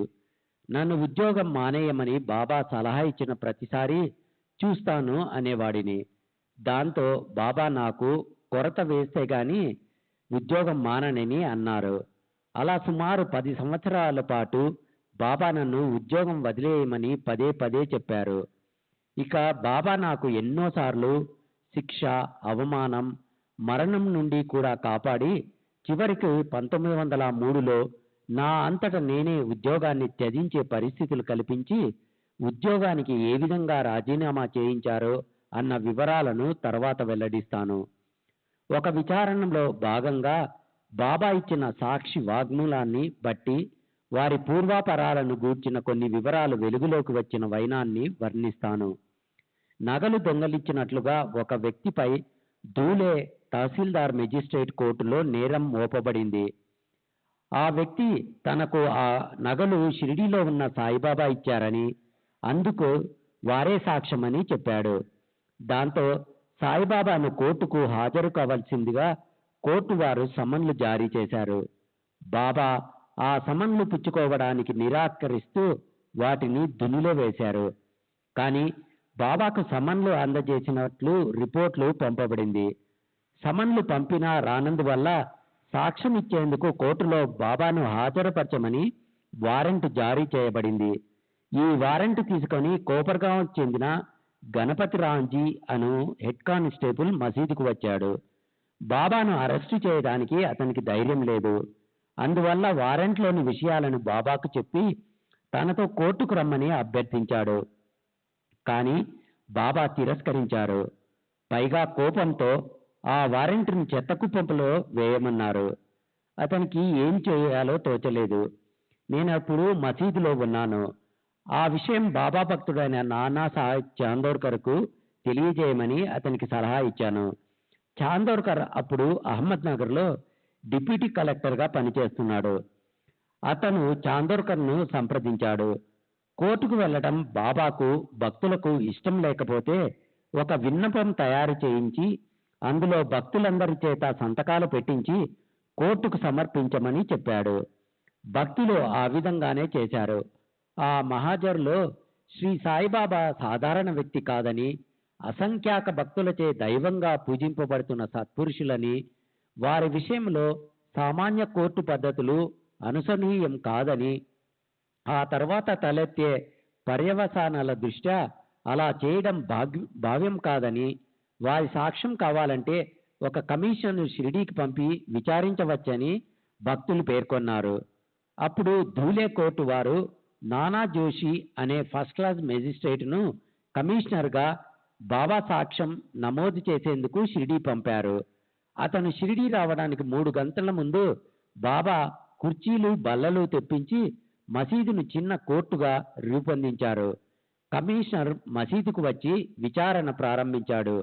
నన్ను ఉద్యోగం మానేయమని బాబా సలహా ఇచ్చిన ప్రతిసారి చూస్తాను అనేవాడిని. దాంతో బాబా నాకు కొరత వేస్తే గాని ఉద్యోగం మాననని అన్నారు. అలా సుమారు 10 సంవత్సరాల పాటు బాబా నన్ను ఉద్యోగం వదిలేయమని పదే పదే చెప్పారు. ఇక బాబా నాకు ఎన్నోసార్లు శిక్ష, అవమానం, మరణం నుండి కూడా కాపాడి చివరికి 1903లో నా అంతట నేనే ఉద్యోగాన్ని త్యజించే పరిస్థితులు కల్పించి ఉద్యోగానికి ఏ విధంగా రాజీనామా చేయించారో అన్న వివరాలను తర్వాత వెల్లడిస్తాను. ఒక విచారణలో భాగంగా బాబా ఇచ్చిన సాక్షి వాగ్మూలాన్ని బట్టి వారి పూర్వాపరాలను గూర్చిన కొన్ని వివరాలు వెలుగులోకి వచ్చిన వైనాన్ని వర్ణిస్తాను. నగలు దొంగలించినట్లుగా ఒక వ్యక్తిపై ధూలే తహసీల్దార్ మెజిస్ట్రేట్ కోర్టులో నేరం మోపబడింది. ఆ వ్యక్తి తనకు ఆ నగలు షిరిడీలో ఉన్న సాయిబాబా ఇచ్చారని, అందుకు వారే సాక్ష్యమని చెప్పాడు. దాంతో సాయిబాబాను కోర్టుకు హాజరు కావాల్సిందిగా కోర్టు వారు సమన్లు జారీ చేశారు. బాబా ఆ సమన్లు పుచ్చుకోవడానికి నిరాకరిస్తూ వాటిని దునిలో వేశారు. కానీ బాబాకు సమన్లు అందజేసినట్లు రిపోర్ట్లు పంపబడింది. సమన్లు పంపినా రానందువల్ల సాక్ష్యం ఇచ్చేందుకు కోర్టులో బాబాను హాజరుపరచమని వారెంట్ జారీ చేయబడింది. ఈ వారెంట్ తీసుకొని కోపర్గాం చెందిన గణపతి రాంజీ అను హెడ్ కానిస్టేబుల్ మసీదుకు వచ్చాడు. బాబాను అరెస్టు చేయడానికి అతనికి ధైర్యం లేదు. అందువల్ల వారెంట్లోని విషయాలను బాబాకు చెప్పి తనతో కోర్టుకు రమ్మని అభ్యర్థించాడు. కానీ బాబా తిరస్కరించారు. పైగా కోపంతో ఆ వారెంట్ని చెత్తకుప్పంలో వేయమన్నారు. అతనికి ఏం చేయాలో తోచలేదు. నేను అప్పుడు మసీదులో ఉన్నాను. ఆ విషయం బాబా భక్తుడైన నానా సాహెబ్ చాందోర్కర్కు తెలియజేయమని అతనికి సలహా ఇచ్చాను. చాందోర్కర్ అప్పుడు అహ్మద్నగర్లో డిప్యూటీ కలెక్టర్గా పనిచేస్తున్నాడు. అతను చాందోర్కర్ను సంప్రదించాడు. కోర్టుకు వెళ్ళడం బాబాకు భక్తులకు ఇష్టం లేకపోతే ఒక విన్నపం తయారు చేయించి అందులో భక్తులందరి చేత సంతకాలు పెట్టించి కోర్టుకు సమర్పించమని చెప్పాడు. భక్తులు ఆ విధంగానే చేశారు. ఆ మహాజర్లో శ్రీ సాయిబాబా సాధారణ వ్యక్తి కాదని, అసంఖ్యాక భక్తులచే దైవంగా పూజింపబడుతున్న సత్పురుషులని, వారి విషయంలో సామాన్య కోర్టు పద్ధతులు అనుసరణీయం కాదని, ఆ తర్వాత తలెత్తే పర్యవసానాల దృష్ట్యా అలా చేయడం భావ్యం కాదని, వారి సాక్ష్యం కావాలంటే ఒక కమిషన్ను షిరిడీకి పంపి విచారించవచ్చని భక్తులు పేర్కొన్నారు. అప్పుడు ధూలే కోర్టు వారు నానా జోషి అనే ఫస్ట్ క్లాస్ మెజిస్ట్రేట్ను కమిషనర్గా బాబా సాక్ష్యం నమోదు చేసేందుకు షిరిడీ పంపారు. అతను షిరిడీ రావడానికి 3 గంటల ముందు బాబా కుర్చీలు బల్లలు తెప్పించి మసీదును చిన్న కోర్టుగా రూపొందించారు. కమిషనర్ మసీదుకు వచ్చి విచారణ ప్రారంభించాడు.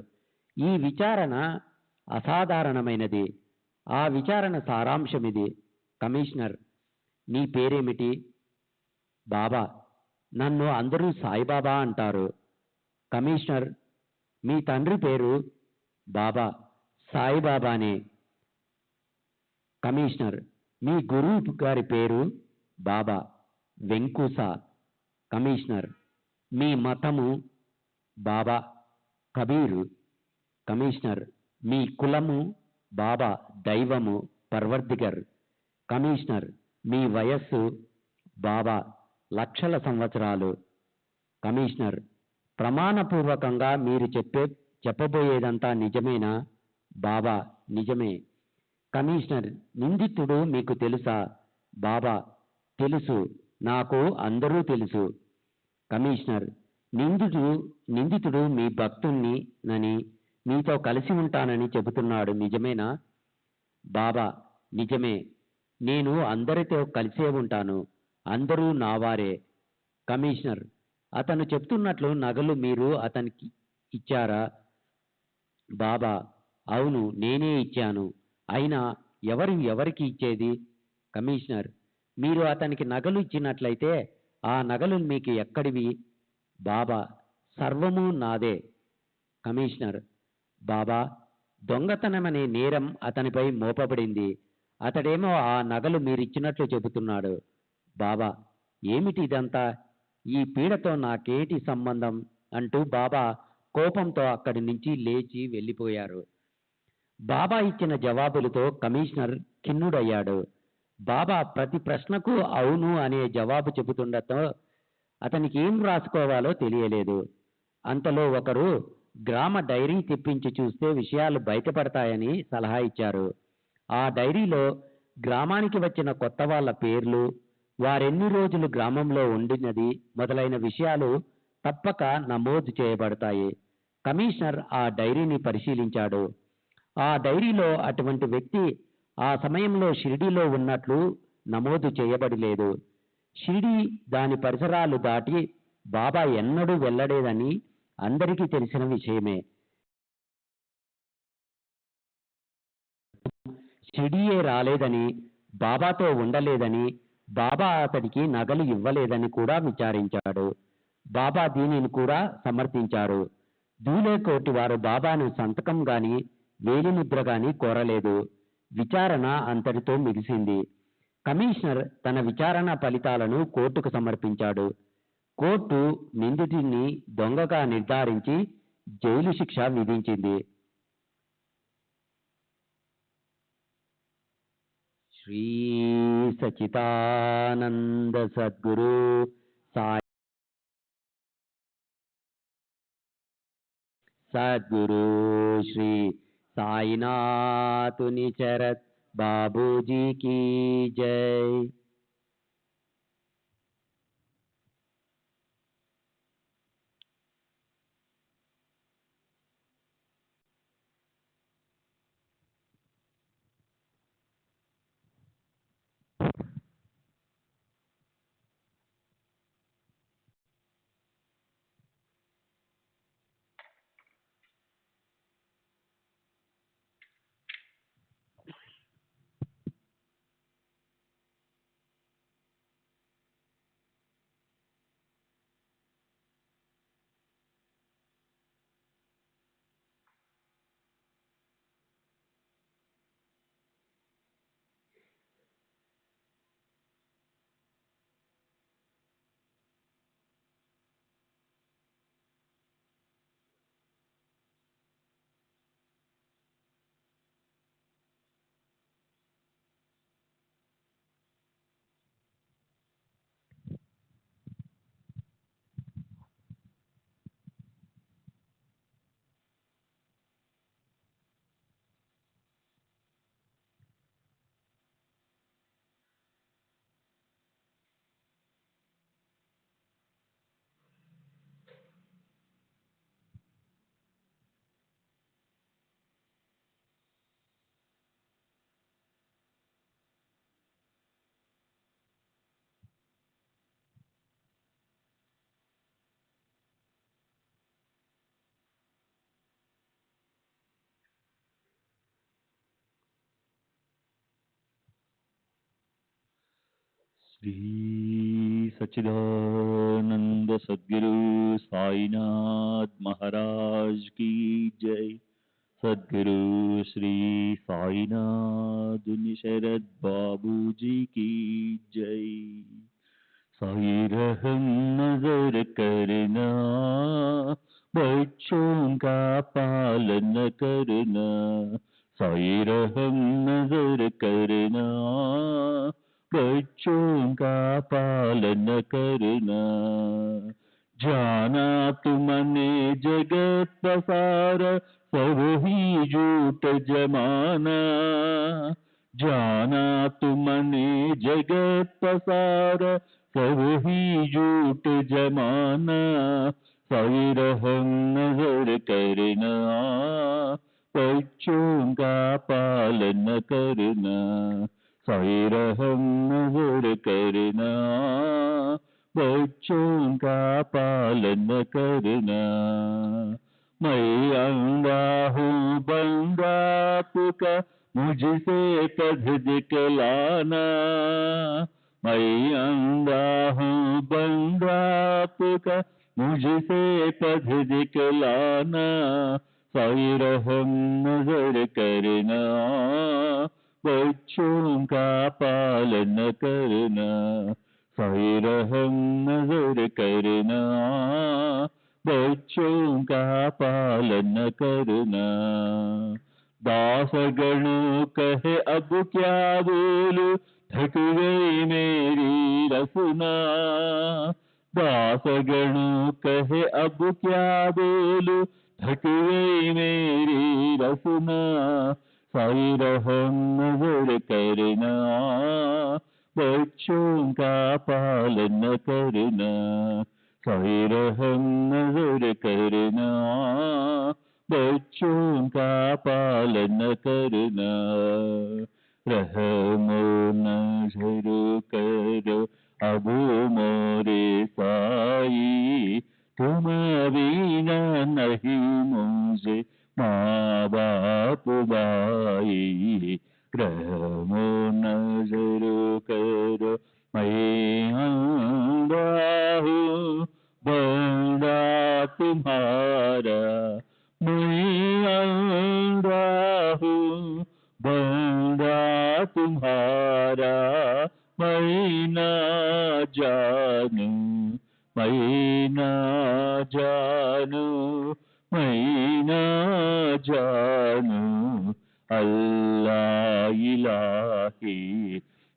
ఈ విచారణ అసాధారణమైనది. ఆ విచారణ సారాంశం ఇది. కమిషనర్: నీ పేరేమిటి? బాబా: నన్ను అందరూ సాయిబాబా అంటారు. కమిషనర్: మీ తండ్రి పేరు? బాబా: సాయిబాబానే. కమిషనర్: మీ గురువు గారి పేరు? బాబా: వెంకుస. కమిషనర్: మీ మతము? బాబా: కబీరు. కమిషనర్: మీ కులము? బాబా: దైవము, పర్వర్దిగర్. కమిషనర్: మీ వయస్సు? బాబా: లక్షల సంవత్సరాలు. కమిషనర్: ప్రమాణపూర్వకంగా మీరు చెప్పబోయేదంతా నిజమేనా? బాబా: నిజమే. కమిషనర్: నిందితుడు మీకు తెలుసా? బాబా: తెలుసు, నాకు అందరూ తెలుసు. కమిషనర్: నిందితుడు మీ భక్తుణ్ణి నని, మీతో కలిసి ఉంటానని చెబుతున్నాడు, నిజమేనా? బాబా: నిజమే. నేను అందరితో కలిసే ఉంటాను. అందరూ నావారే. కమిషనర్: అతను చెప్తున్నట్లు నగలు మీరు అతనికి ఇచ్చారా? బాబా: అవును, నేనే ఇచ్చాను. అయినా ఎవరికి ఇచ్చేది? కమిషనర్: మీరు అతనికి నగలు ఇచ్చినట్లయితే ఆ నగలు మీకు ఎక్కడివి? బాబా: సర్వము నాదే. కమిషనర్: బాబా, దొంగతనమనే నేరం అతనిపై మోపబడింది. అతడేమో ఆ నగలు మీరిచ్చినట్లు చెబుతున్నాడు. బాబా: ఏమిటి ఇదంతా? ఈ పీడతో నాకేటి సంబంధం? అంటూ బాబా కోపంతో అక్కడి నుంచి లేచి వెళ్ళిపోయారు. బాబా ఇచ్చిన జవాబులతో కమిషనర్ ఖిన్నుడయ్యాడు. బాబా ప్రతి ప్రశ్నకు అవును అనే జవాబు చెబుతుండటంతో అతనికి ఏం రాసుకోవాలో తెలియలేదు. అంతలో ఒకరు గ్రామ డైరీ తెప్పించి చూస్తే విషయాలు బయటపడతాయని సలహా ఇచ్చారు. ఆ డైరీలో గ్రామానికి వచ్చిన కొత్త వాళ్ళ పేర్లు, వారెన్ని రోజులు గ్రామంలో ఉండినది మొదలైన విషయాలు తప్పక నమోదు చేయబడతాయి. కమిషనర్ ఆ డైరీని పరిశీలించాడు. ఆ డైరీలో అటువంటి వ్యక్తి ఆ సమయంలో షిరిడీలో ఉన్నట్లు నమోదు చేయబడలేదు. షిరిడీ దాని పరిసరాలు దాటి బాబా ఎన్నడూ వెళ్ళలేదని అందరికీ తెలిసిన విషయమే. షిరిడీయే రాలేదని, బాబాతో ఉండలేదని, బాబా అతడికి నగలు ఇవ్వలేదని కూడా విచారించాడు. బాబా దీనిని కూడా సమర్థించారు. ధూలే కోటి వారు బాబాను సంతకం గాని వేలిముద్ర గాని కోరలేదు. విచారణ అంతటితో ముగిసింది. కమిషనర్ తన విచారణ ఫలితాలను కోర్టుకు సమర్పించాడు. కోర్టు నిందితుడిని దొంగగా నిర్ధారించి జైలు శిక్ష విధించింది. శ్రీ సచిదానంద సద్గురు సాయి సద్గురు శ్రీ సాయినాథుని చరత్ బాబూజీ की जय. श्री सच्चिदानंद सद्गुरु साईनाथ महाराज की जय. सद्गुरु श्री साईनाथ शरद बाबूजी की जय. साई रहम नजर करना, बच्चों का पालन करना. साई रहम नजर करना, बच्चों का पालन करना. जाना तुमने जगत पसार, सब ही झूठ जमाना. जाना तुमने जगत पसार, सब ही झूठ जमाना. साई रहम नजर करना, बच्चों का पालन करना. साई रहम नजर करना, बच्चों का पालन करना. मैं अंधा हूँ बंदा आपका, मुझसे पद दिखलाना. मैं अंधा हूँ बंदा आपका, मुझसे पद दिखलाना. साई रहम नजर करना, बच्चों का पालन करना. साई रहम नजर करना, बच्चों का पालन करना. दास गणों कहे अब क्या बोलूं, थक गई मेरी रसना. दास गणों कहे अब क्या बोलूं, थक गई मेरी रसना. साई रहम नजर करना, बच्चों का पालन करना. साई रहम नजर करना, बच्चों का पालन करना, रहमो नजर करो अब मोरे साई, तुम बिना नहीं मुझे माँ बाप भाई, रहमो नजर करो मैं अंधा हूँ बंदा तुम्हारा, मैं अंधा हूँ बंदा तुम्हारा, मैं ना जानू मैं ना जानू मैं ना जानू अल्लाह इलाही,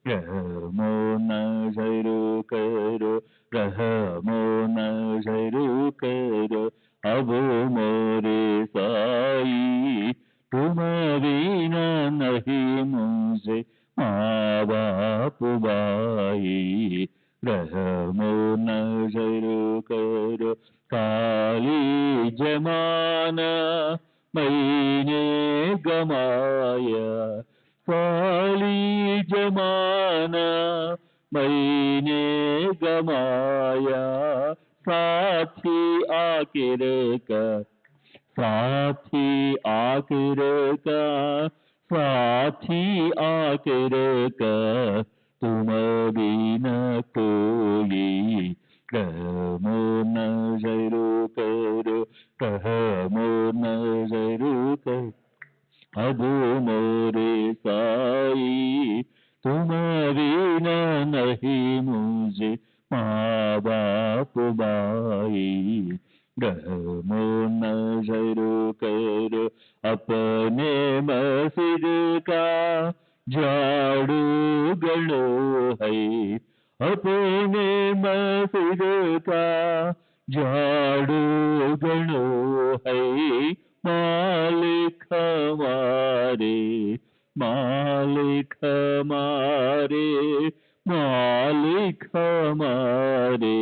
रहमो नजर करो रहमो नजर करो अब मोरे साई, तुम बिना नहीं मुझे माँ बाप भाई, रहमो नजर करो काली जमाना मैंने गमाया, काली जमाना मैंने गमाया, साथी आखिर का साथी आखिर का साथी आखिर का, तुम बिना कोई, रहमो नजर करो रहमो नजर करो अब मोरे साई, तुम बिना नहीं मुझे माँ बाप भाई, रहमो नजर करो अपने मस्जिद का झाड़ू गलो है, अपने मस्जिद का झाड़ू गलो है, मालिक हमारे मालिक हमारे मालिक हमारे,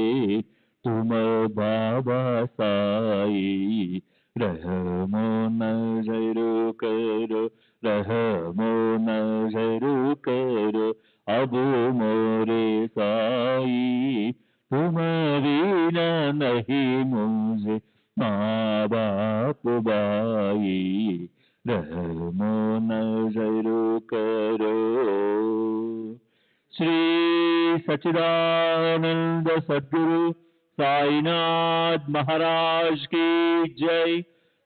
तुम बाबा साई, रहमो नजर करो रहमो नजर करो अब मोरे साई, तुम बिना नहीं मुझे माँ बाप भाई, रहमो नजर करो। श्री सच्चिदानंद सद्गुरु साईनाथ महाराज की जय।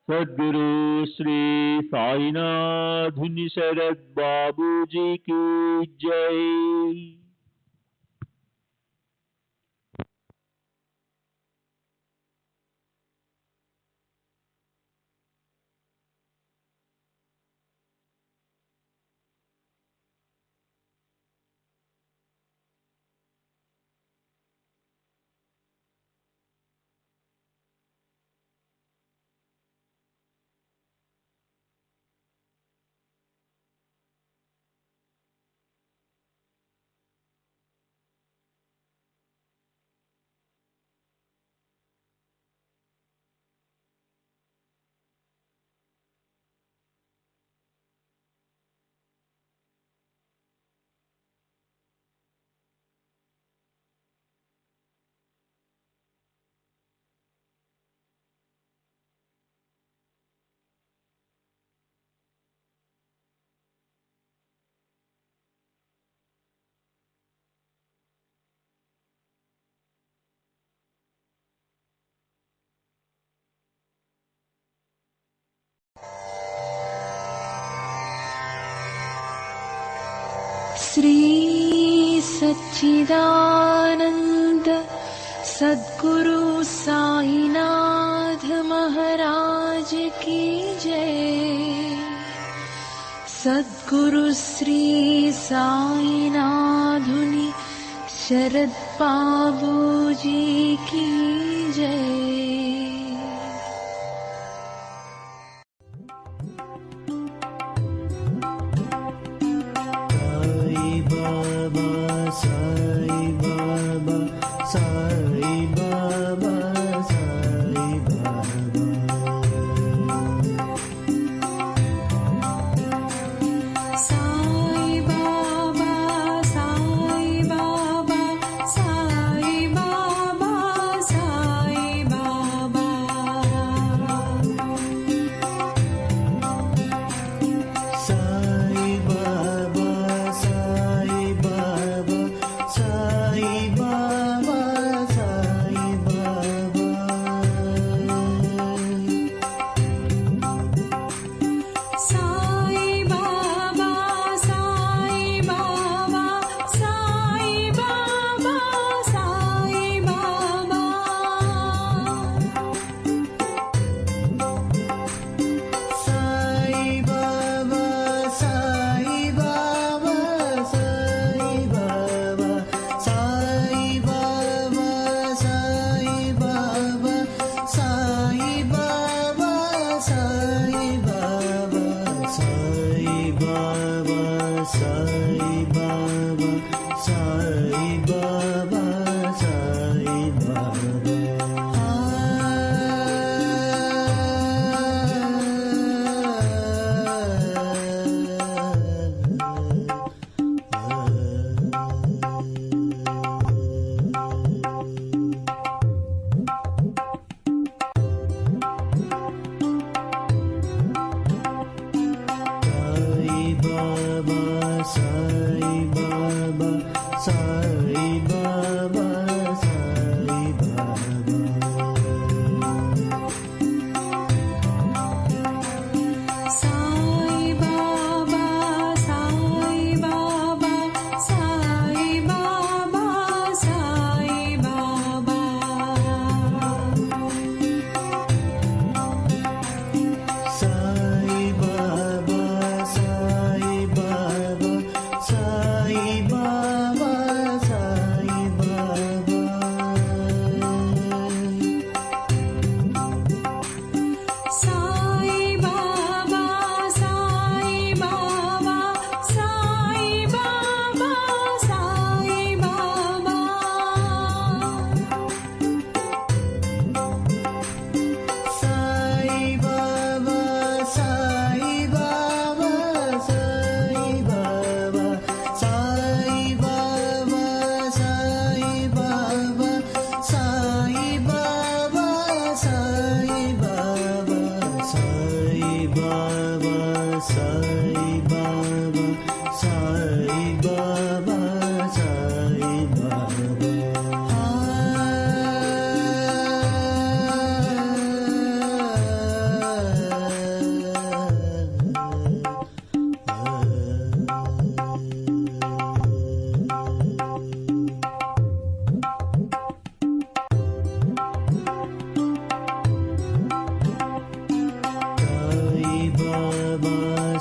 सद्गुरु श्री साईनाथ शरद बाबू जी की जय। श्री सच्चिदानंद सद्गुरु साईनाथ महाराज की जय। सद्गुरु श्री साईनाथुनि शरद बाबू जी की जय।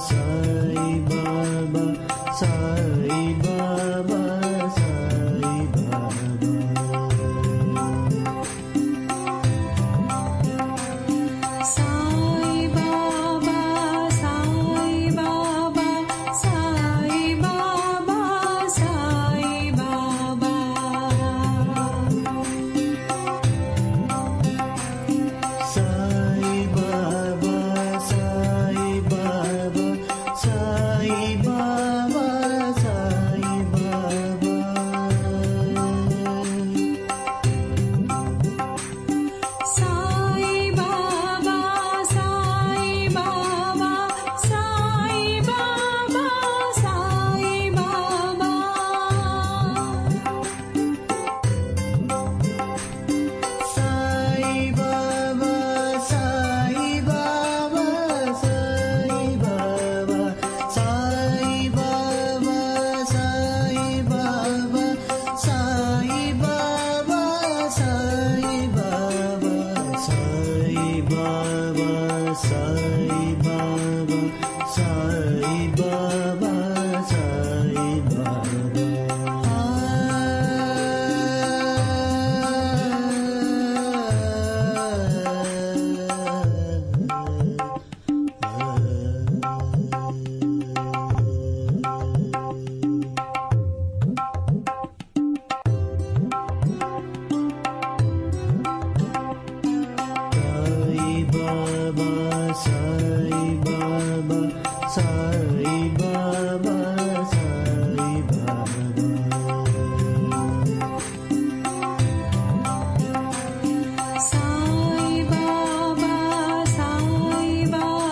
Sai Baba,